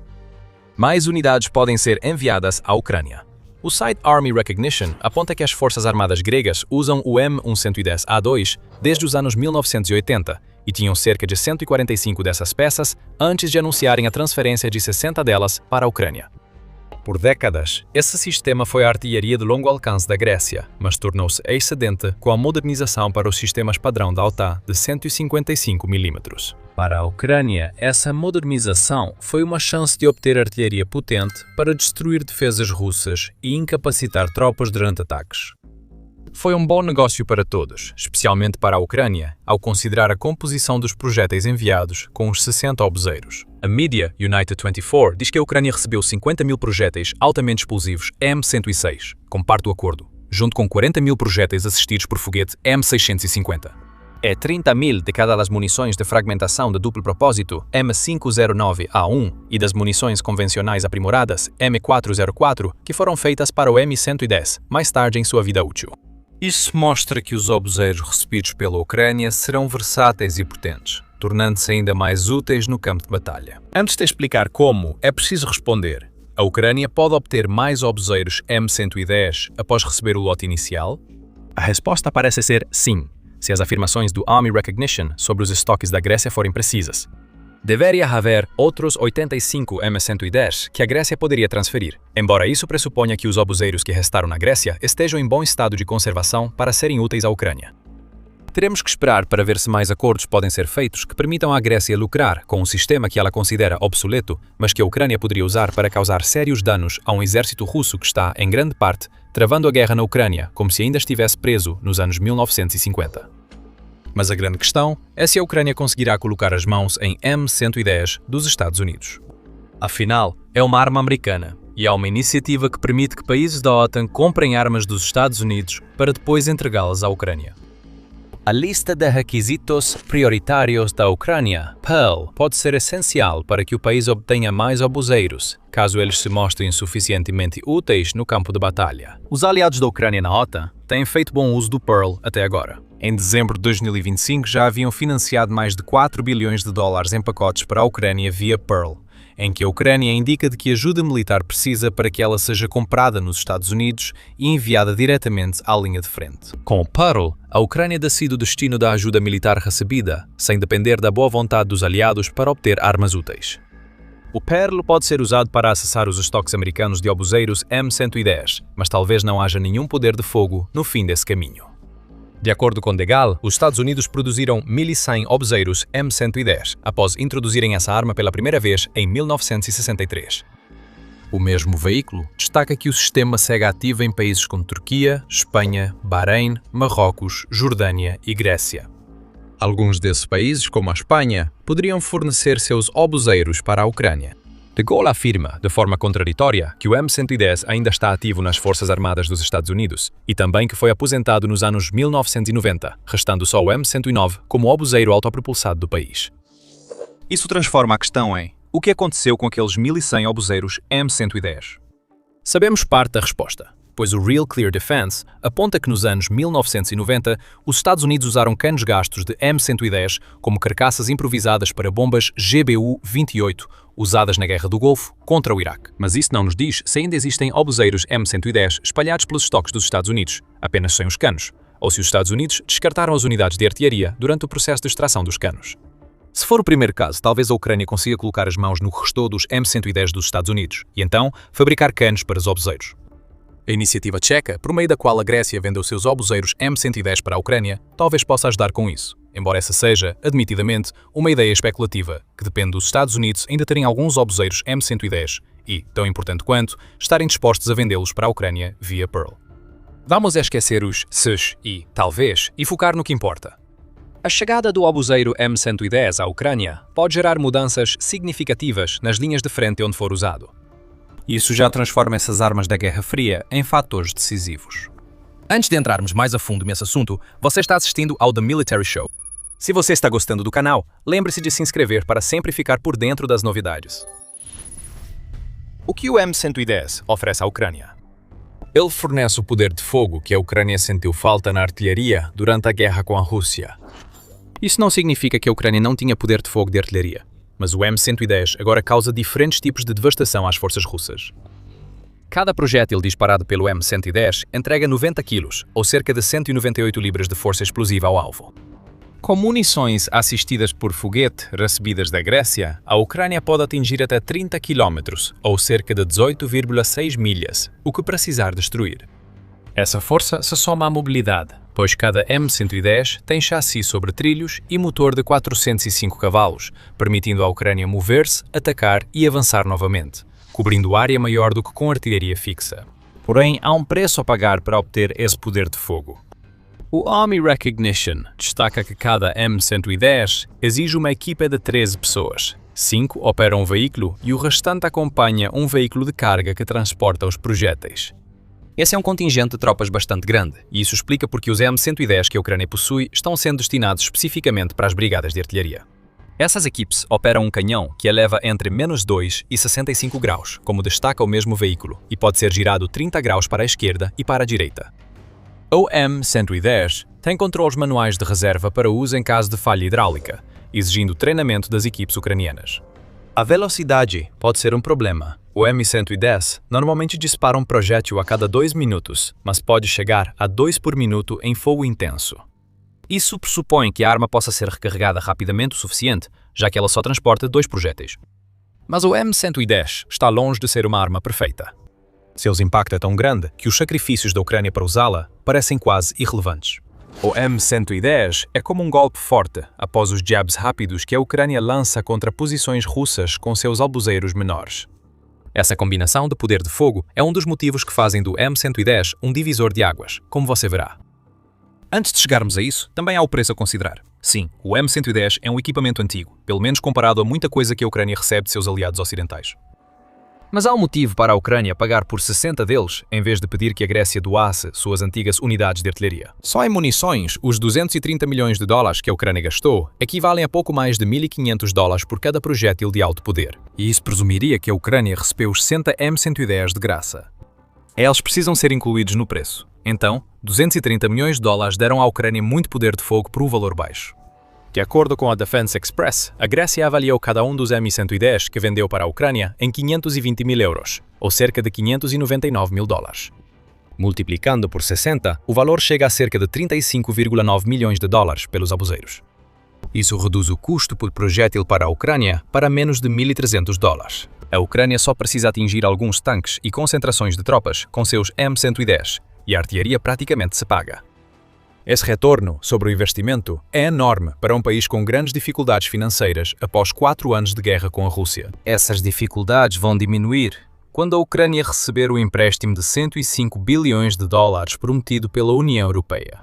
Mais unidades podem ser enviadas à Ucrânia. O site Army Recognition aponta que as forças armadas gregas usam o M110A2 desde os anos 1980 e tinham cerca de 145 dessas peças antes de anunciarem a transferência de 60 delas para a Ucrânia. Por décadas, esse sistema foi a artilharia de longo alcance da Grécia, mas tornou-se excedente com a modernização para os sistemas padrão da OTAN de 155 mm. Para a Ucrânia, essa modernização foi uma chance de obter artilharia potente para destruir defesas russas e incapacitar tropas durante ataques. Foi um bom negócio para todos, especialmente para a Ucrânia, ao considerar a composição dos projéteis enviados com os 60 obuseiros. A mídia United 24 diz que a Ucrânia recebeu 50 mil projéteis altamente explosivos M106, como parte do acordo, junto com 40 mil projéteis assistidos por foguete M650. É 30 mil de cada das munições de fragmentação de duplo propósito M509A1 e das munições convencionais aprimoradas M404 que foram feitas para o M110, mais tarde em sua vida útil. Isso mostra que os obuseiros recebidos pela Ucrânia serão versáteis e potentes, tornando-se ainda mais úteis no campo de batalha. Antes de explicar como, é preciso responder: a Ucrânia pode obter mais obuseiros M110 após receber o lote inicial? A resposta parece ser sim, se as afirmações do Army Recognition sobre os estoques da Grécia forem precisas. Deveria haver outros 85 M110 que a Grécia poderia transferir, embora isso pressuponha que os obuseiros que restaram na Grécia estejam em bom estado de conservação para serem úteis à Ucrânia. Teremos que esperar para ver se mais acordos podem ser feitos que permitam à Grécia lucrar com um sistema que ela considera obsoleto, mas que a Ucrânia poderia usar para causar sérios danos a um exército russo que está, em grande parte, travando a guerra na Ucrânia, como se ainda estivesse preso nos anos 1950. Mas a grande questão é se a Ucrânia conseguirá colocar as mãos em M110 dos Estados Unidos. Afinal, é uma arma americana e há uma iniciativa que permite que países da OTAN comprem armas dos Estados Unidos para depois entregá-las à Ucrânia. A lista de requisitos prioritários da Ucrânia, PEAL, pode ser essencial para que o país obtenha mais obuseiros, caso eles se mostrem suficientemente úteis no campo de batalha. Os aliados da Ucrânia na OTAN têm feito bom uso do PEAL até agora. Em dezembro de 2025 já haviam financiado mais de 4 bilhões de dólares em pacotes para a Ucrânia via PEAL, em que a Ucrânia indica de que ajuda militar precisa para que ela seja comprada nos Estados Unidos e enviada diretamente à linha de frente. Com o PEAL, a Ucrânia decide o destino da ajuda militar recebida, sem depender da boa vontade dos aliados para obter armas úteis. O PEAL pode ser usado para acessar os estoques americanos de obuseiros M110, mas talvez não haja nenhum poder de fogo no fim desse caminho. De acordo com Degal, os Estados Unidos produziram 1.100 obuseiros M110 após introduzirem essa arma pela primeira vez em 1963. O mesmo veículo destaca que o sistema segue ativo em países como Turquia, Espanha, Bahrein, Marrocos, Jordânia e Grécia. Alguns desses países, como a Espanha, poderiam fornecer seus obuseiros para a Ucrânia. De Gaulle afirma, de forma contraditória, que o M110 ainda está ativo nas Forças Armadas dos Estados Unidos e também que foi aposentado nos anos 1990, restando só o M109 como obuseiro autopropulsado do país. Isso transforma a questão em: o que aconteceu com aqueles 1.100 obuseiros M110? Sabemos parte da resposta, pois o Real Clear Defense aponta que nos anos 1990 os Estados Unidos usaram canos gastos de M110 como carcaças improvisadas para bombas GBU-28, usadas na Guerra do Golfo contra o Iraque. Mas isso não nos diz se ainda existem obuseiros M110 espalhados pelos estoques dos Estados Unidos, apenas sem os canos, ou se os Estados Unidos descartaram as unidades de artilharia durante o processo de extração dos canos. Se for o primeiro caso, talvez a Ucrânia consiga colocar as mãos no restor dos M110 dos Estados Unidos e então fabricar canos para os obuseiros. A iniciativa tcheca, por meio da qual a Grécia vendeu seus obuseiros M110 para a Ucrânia, talvez possa ajudar com isso, embora essa seja, admitidamente, uma ideia especulativa, que depende dos Estados Unidos ainda terem alguns obuseiros M110 e, tão importante quanto, estarem dispostos a vendê-los para a Ucrânia via PEAL. Vamos esquecer os "se" e "talvez" e focar no que importa. A chegada do obuseiro M110 à Ucrânia pode gerar mudanças significativas nas linhas de frente onde for usado. Isso já transforma essas armas da Guerra Fria em fatores decisivos. Antes de entrarmos mais a fundo nesse assunto, você está assistindo ao The Military Show. Se você está gostando do canal, lembre-se de se inscrever para sempre ficar por dentro das novidades. O que o M110 oferece à Ucrânia? Ele fornece o poder de fogo que a Ucrânia sentiu falta na artilharia durante a guerra com a Rússia. Isso não significa que a Ucrânia não tinha poder de fogo de artilharia, mas o M110 agora causa diferentes tipos de devastação às forças russas. Cada projétil disparado pelo M110 entrega 90 kg, ou cerca de 198 libras de força explosiva ao alvo. Com munições assistidas por foguete recebidas da Grécia, a Ucrânia pode atingir até 30 km, ou cerca de 18,6 milhas, o que precisar destruir. Essa força se soma à mobilidade, pois cada M110 tem chassi sobre trilhos e motor de 405 cavalos, permitindo à Ucrânia mover-se, atacar e avançar novamente, cobrindo área maior do que com artilharia fixa. Porém, há um preço a pagar para obter esse poder de fogo. O Army Recognition destaca que cada M110 exige uma equipa de 13 pessoas. 5 operam um veículo e o restante acompanha um veículo de carga que transporta os projéteis. Esse é um contingente de tropas bastante grande, e isso explica porque os M110 que a Ucrânia possui estão sendo destinados especificamente para as brigadas de artilharia. Essas equipes operam um canhão que eleva entre -2 e 65 graus, como destaca o mesmo veículo, e pode ser girado 30 graus para a esquerda e para a direita. O M110 tem controles manuais de reserva para uso em caso de falha hidráulica, exigindo treinamento das equipes ucranianas. A velocidade pode ser um problema. O M110 normalmente dispara um projétil a cada 2 minutos, mas pode chegar a 2 por minuto em fogo intenso. Isso pressupõe que a arma possa ser recarregada rapidamente o suficiente, já que ela só transporta 2 projéteis. Mas o M110 está longe de ser uma arma perfeita. Seu impacto é tão grande que os sacrifícios da Ucrânia para usá-la parecem quase irrelevantes. O M110 é como um golpe forte após os jabs rápidos que a Ucrânia lança contra posições russas com seus albuzeiros menores. Essa combinação de poder de fogo é um dos motivos que fazem do M110 um divisor de águas, como você verá. Antes de chegarmos a isso, também há o preço a considerar. Sim, o M110 é um equipamento antigo, pelo menos comparado a muita coisa que a Ucrânia recebe de seus aliados ocidentais. Mas há um motivo para a Ucrânia pagar por 60 deles, em vez de pedir que a Grécia doasse suas antigas unidades de artilharia. Só em munições, os 230 milhões de dólares que a Ucrânia gastou equivalem a pouco mais de 1.500 dólares por cada projétil de alto poder. E isso presumiria que a Ucrânia recebeu os 60 M110 de graça. Eles precisam ser incluídos no preço. Então, 230 milhões de dólares deram à Ucrânia muito poder de fogo por um valor baixo. De acordo com a Defense Express, a Grécia avaliou cada um dos M110 que vendeu para a Ucrânia em 520 mil euros, ou cerca de 599 mil dólares. Multiplicando por 60, o valor chega a cerca de 35,9 milhões de dólares pelos abuseiros. Isso reduz o custo por projétil para a Ucrânia para menos de 1.300 dólares. A Ucrânia só precisa atingir alguns tanques e concentrações de tropas com seus M110, e a artilharia praticamente se paga. Esse retorno sobre o investimento é enorme para um país com grandes dificuldades financeiras após 4 anos de guerra com a Rússia. Essas dificuldades vão diminuir quando a Ucrânia receber o empréstimo de 105 bilhões de dólares prometido pela União Europeia.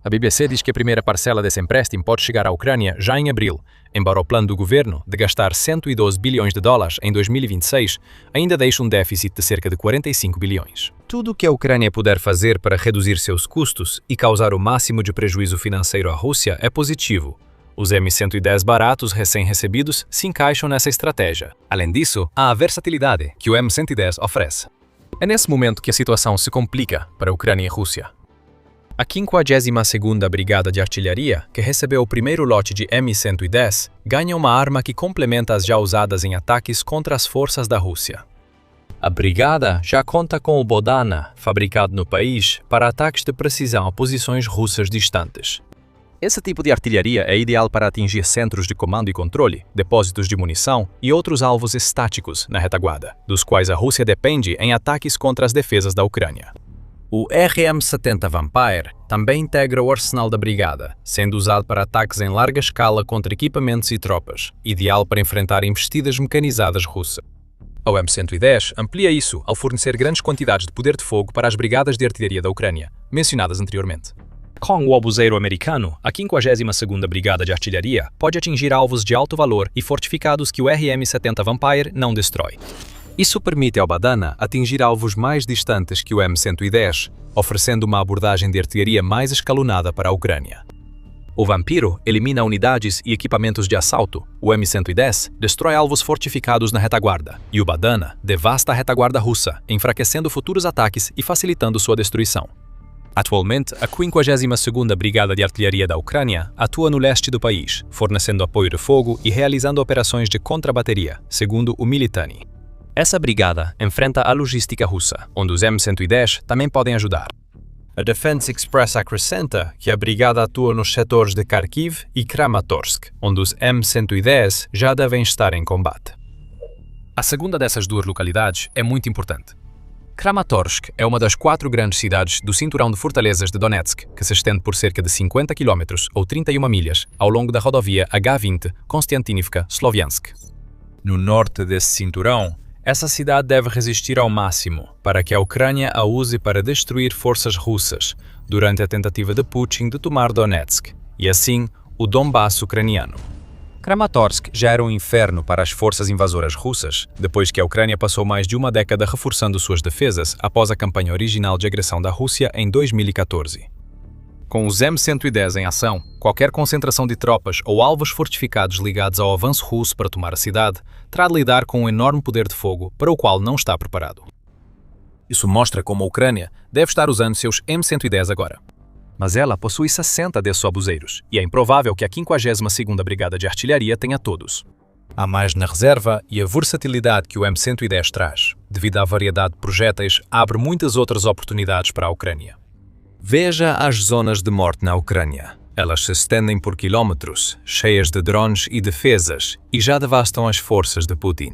A BBC diz que a primeira parcela desse empréstimo pode chegar à Ucrânia já em abril, embora o plano do governo de gastar 112 bilhões de dólares em 2026 ainda deixe um déficit de cerca de 45 bilhões. Tudo o que a Ucrânia puder fazer para reduzir seus custos e causar o máximo de prejuízo financeiro à Rússia é positivo. Os M110 baratos recém-recebidos se encaixam nessa estratégia. Além disso, há a versatilidade que o M110 oferece. É nesse momento que a situação se complica para a Ucrânia e a Rússia. A 52ª Brigada de Artilharia, que recebeu o primeiro lote de M110, ganha uma arma que complementa as já usadas em ataques contra as forças da Rússia. A brigada já conta com o Bodana, fabricado no país, para ataques de precisão a posições russas distantes. Esse tipo de artilharia é ideal para atingir centros de comando e controle, depósitos de munição e outros alvos estáticos na retaguarda, dos quais a Rússia depende em ataques contra as defesas da Ucrânia. O RM-70 Vampire também integra o arsenal da brigada, sendo usado para ataques em larga escala contra equipamentos e tropas, ideal para enfrentar investidas mecanizadas russas. O M110 amplia isso ao fornecer grandes quantidades de poder de fogo para as brigadas de artilharia da Ucrânia, mencionadas anteriormente. Com o abuseiro americano, a 52ª Brigada de Artilharia pode atingir alvos de alto valor e fortificados que o RM-70 Vampire não destrói. Isso permite ao Badana atingir alvos mais distantes que o M110, oferecendo uma abordagem de artilharia mais escalonada para a Ucrânia. O Vampiro elimina unidades e equipamentos de assalto, o M110 destrói alvos fortificados na retaguarda, e o Badana devasta a retaguarda russa, enfraquecendo futuros ataques e facilitando sua destruição. Atualmente, a 52ª Brigada de Artilharia da Ucrânia atua no leste do país, fornecendo apoio de fogo e realizando operações de contrabateria, segundo o Militani. Essa brigada enfrenta a logística russa, onde os M110 também podem ajudar. A Defense Express acrescenta que a brigada atua nos setores de Kharkiv e Kramatorsk, onde os M110 já devem estar em combate. A segunda dessas duas localidades é muito importante. Kramatorsk é uma das 4 grandes cidades do cinturão de fortalezas de Donetsk, que se estende por cerca de 50 km ou 31 milhas ao longo da rodovia H20 Konstantinivka-Sloviansk. No norte desse cinturão, essa cidade deve resistir ao máximo para que a Ucrânia a use para destruir forças russas durante a tentativa de Putin de tomar Donetsk e, assim, o Donbass ucraniano. Kramatorsk já era um inferno para as forças invasoras russas, depois que a Ucrânia passou mais de uma década reforçando suas defesas após a campanha original de agressão da Rússia em 2014. Com os M110 em ação, qualquer concentração de tropas ou alvos fortificados ligados ao avanço russo para tomar a cidade terá de lidar com um enorme poder de fogo para o qual não está preparado. Isso mostra como a Ucrânia deve estar usando seus M110 agora. Mas ela possui 60 desses abuseiros, e é improvável que a 52ª Brigada de Artilharia tenha todos. Há mais na reserva e a versatilidade que o M110 traz, devido à variedade de projéteis, abre muitas outras oportunidades para a Ucrânia. Veja as zonas de morte na Ucrânia. Elas se estendem por quilómetros, cheias de drones e defesas, e já devastam as forças de Putin.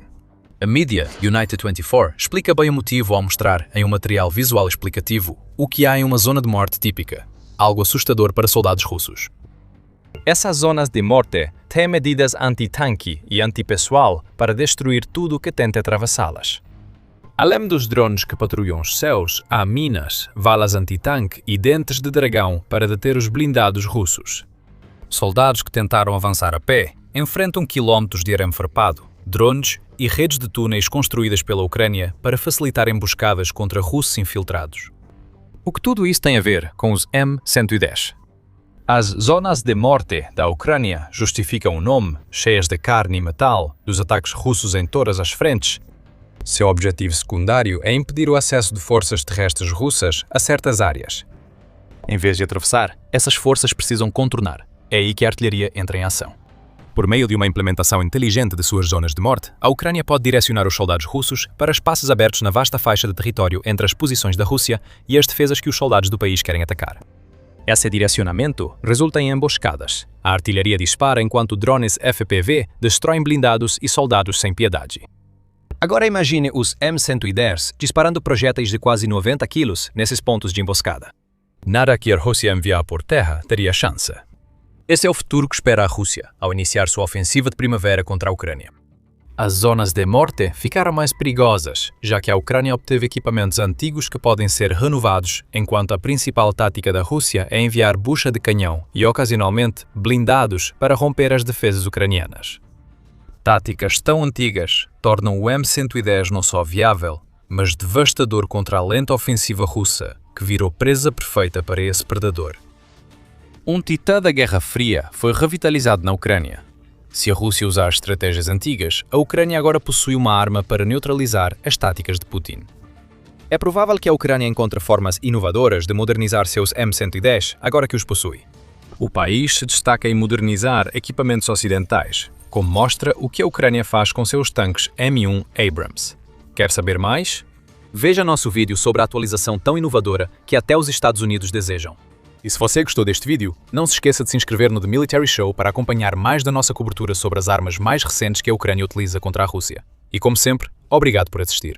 A mídia United 24 explica bem o motivo ao mostrar, em um material visual explicativo, o que há em uma zona de morte típica. algo assustador para soldados russos. Essas zonas de morte têm medidas anti-tanque e anti-pessoal para destruir tudo que tente atravessá-las. Além dos drones que patrulham os céus, há minas, valas anti-tanque e dentes de dragão para deter os blindados russos. Soldados que tentaram avançar a pé enfrentam quilómetros de arame farpado, drones e redes de túneis construídas pela Ucrânia para facilitar emboscadas contra russos infiltrados. O que tudo isso tem a ver com os M110? As zonas de morte da Ucrânia justificam o nome, cheias de carne e metal, dos ataques russos em todas as frentes. Seu objetivo secundário é impedir o acesso de forças terrestres russas a certas áreas. Em vez de atravessar, essas forças precisam contornar. É aí que a artilharia entra em ação. Por meio de uma implementação inteligente de suas zonas de morte, a Ucrânia pode direcionar os soldados russos para espaços abertos na vasta faixa de território entre as posições da Rússia e as defesas que os soldados do país querem atacar. Esse direcionamento resulta em emboscadas. A artilharia dispara enquanto drones FPV destroem blindados e soldados sem piedade. Agora imagine os M110 disparando projéteis de quase 90 quilos nesses pontos de emboscada. Nada que a Rússia enviar por terra teria chance. Esse é o futuro que espera a Rússia ao iniciar sua ofensiva de primavera contra a Ucrânia. As zonas de morte ficaram mais perigosas, já que a Ucrânia obteve equipamentos antigos que podem ser renovados, enquanto a principal tática da Rússia é enviar bucha de canhão e, ocasionalmente, blindados para romper as defesas ucranianas. Táticas tão antigas tornam o M110 não só viável, mas devastador contra a lenta ofensiva russa, que virou presa perfeita para esse predador. Um titã da Guerra Fria foi revitalizado na Ucrânia. Se a Rússia usar estratégias antigas, a Ucrânia agora possui uma arma para neutralizar as táticas de Putin. É provável que a Ucrânia encontre formas inovadoras de modernizar seus M110 agora que os possui. O país se destaca em modernizar equipamentos ocidentais, como mostra o que a Ucrânia faz com seus tanques M1 Abrams. Quer saber mais? Veja nosso vídeo sobre a atualização tão inovadora que até os Estados Unidos desejam. E se você gostou deste vídeo, não se esqueça de se inscrever no The Military Show para acompanhar mais da nossa cobertura sobre as armas mais recentes que a Ucrânia utiliza contra a Rússia. E como sempre, obrigado por assistir.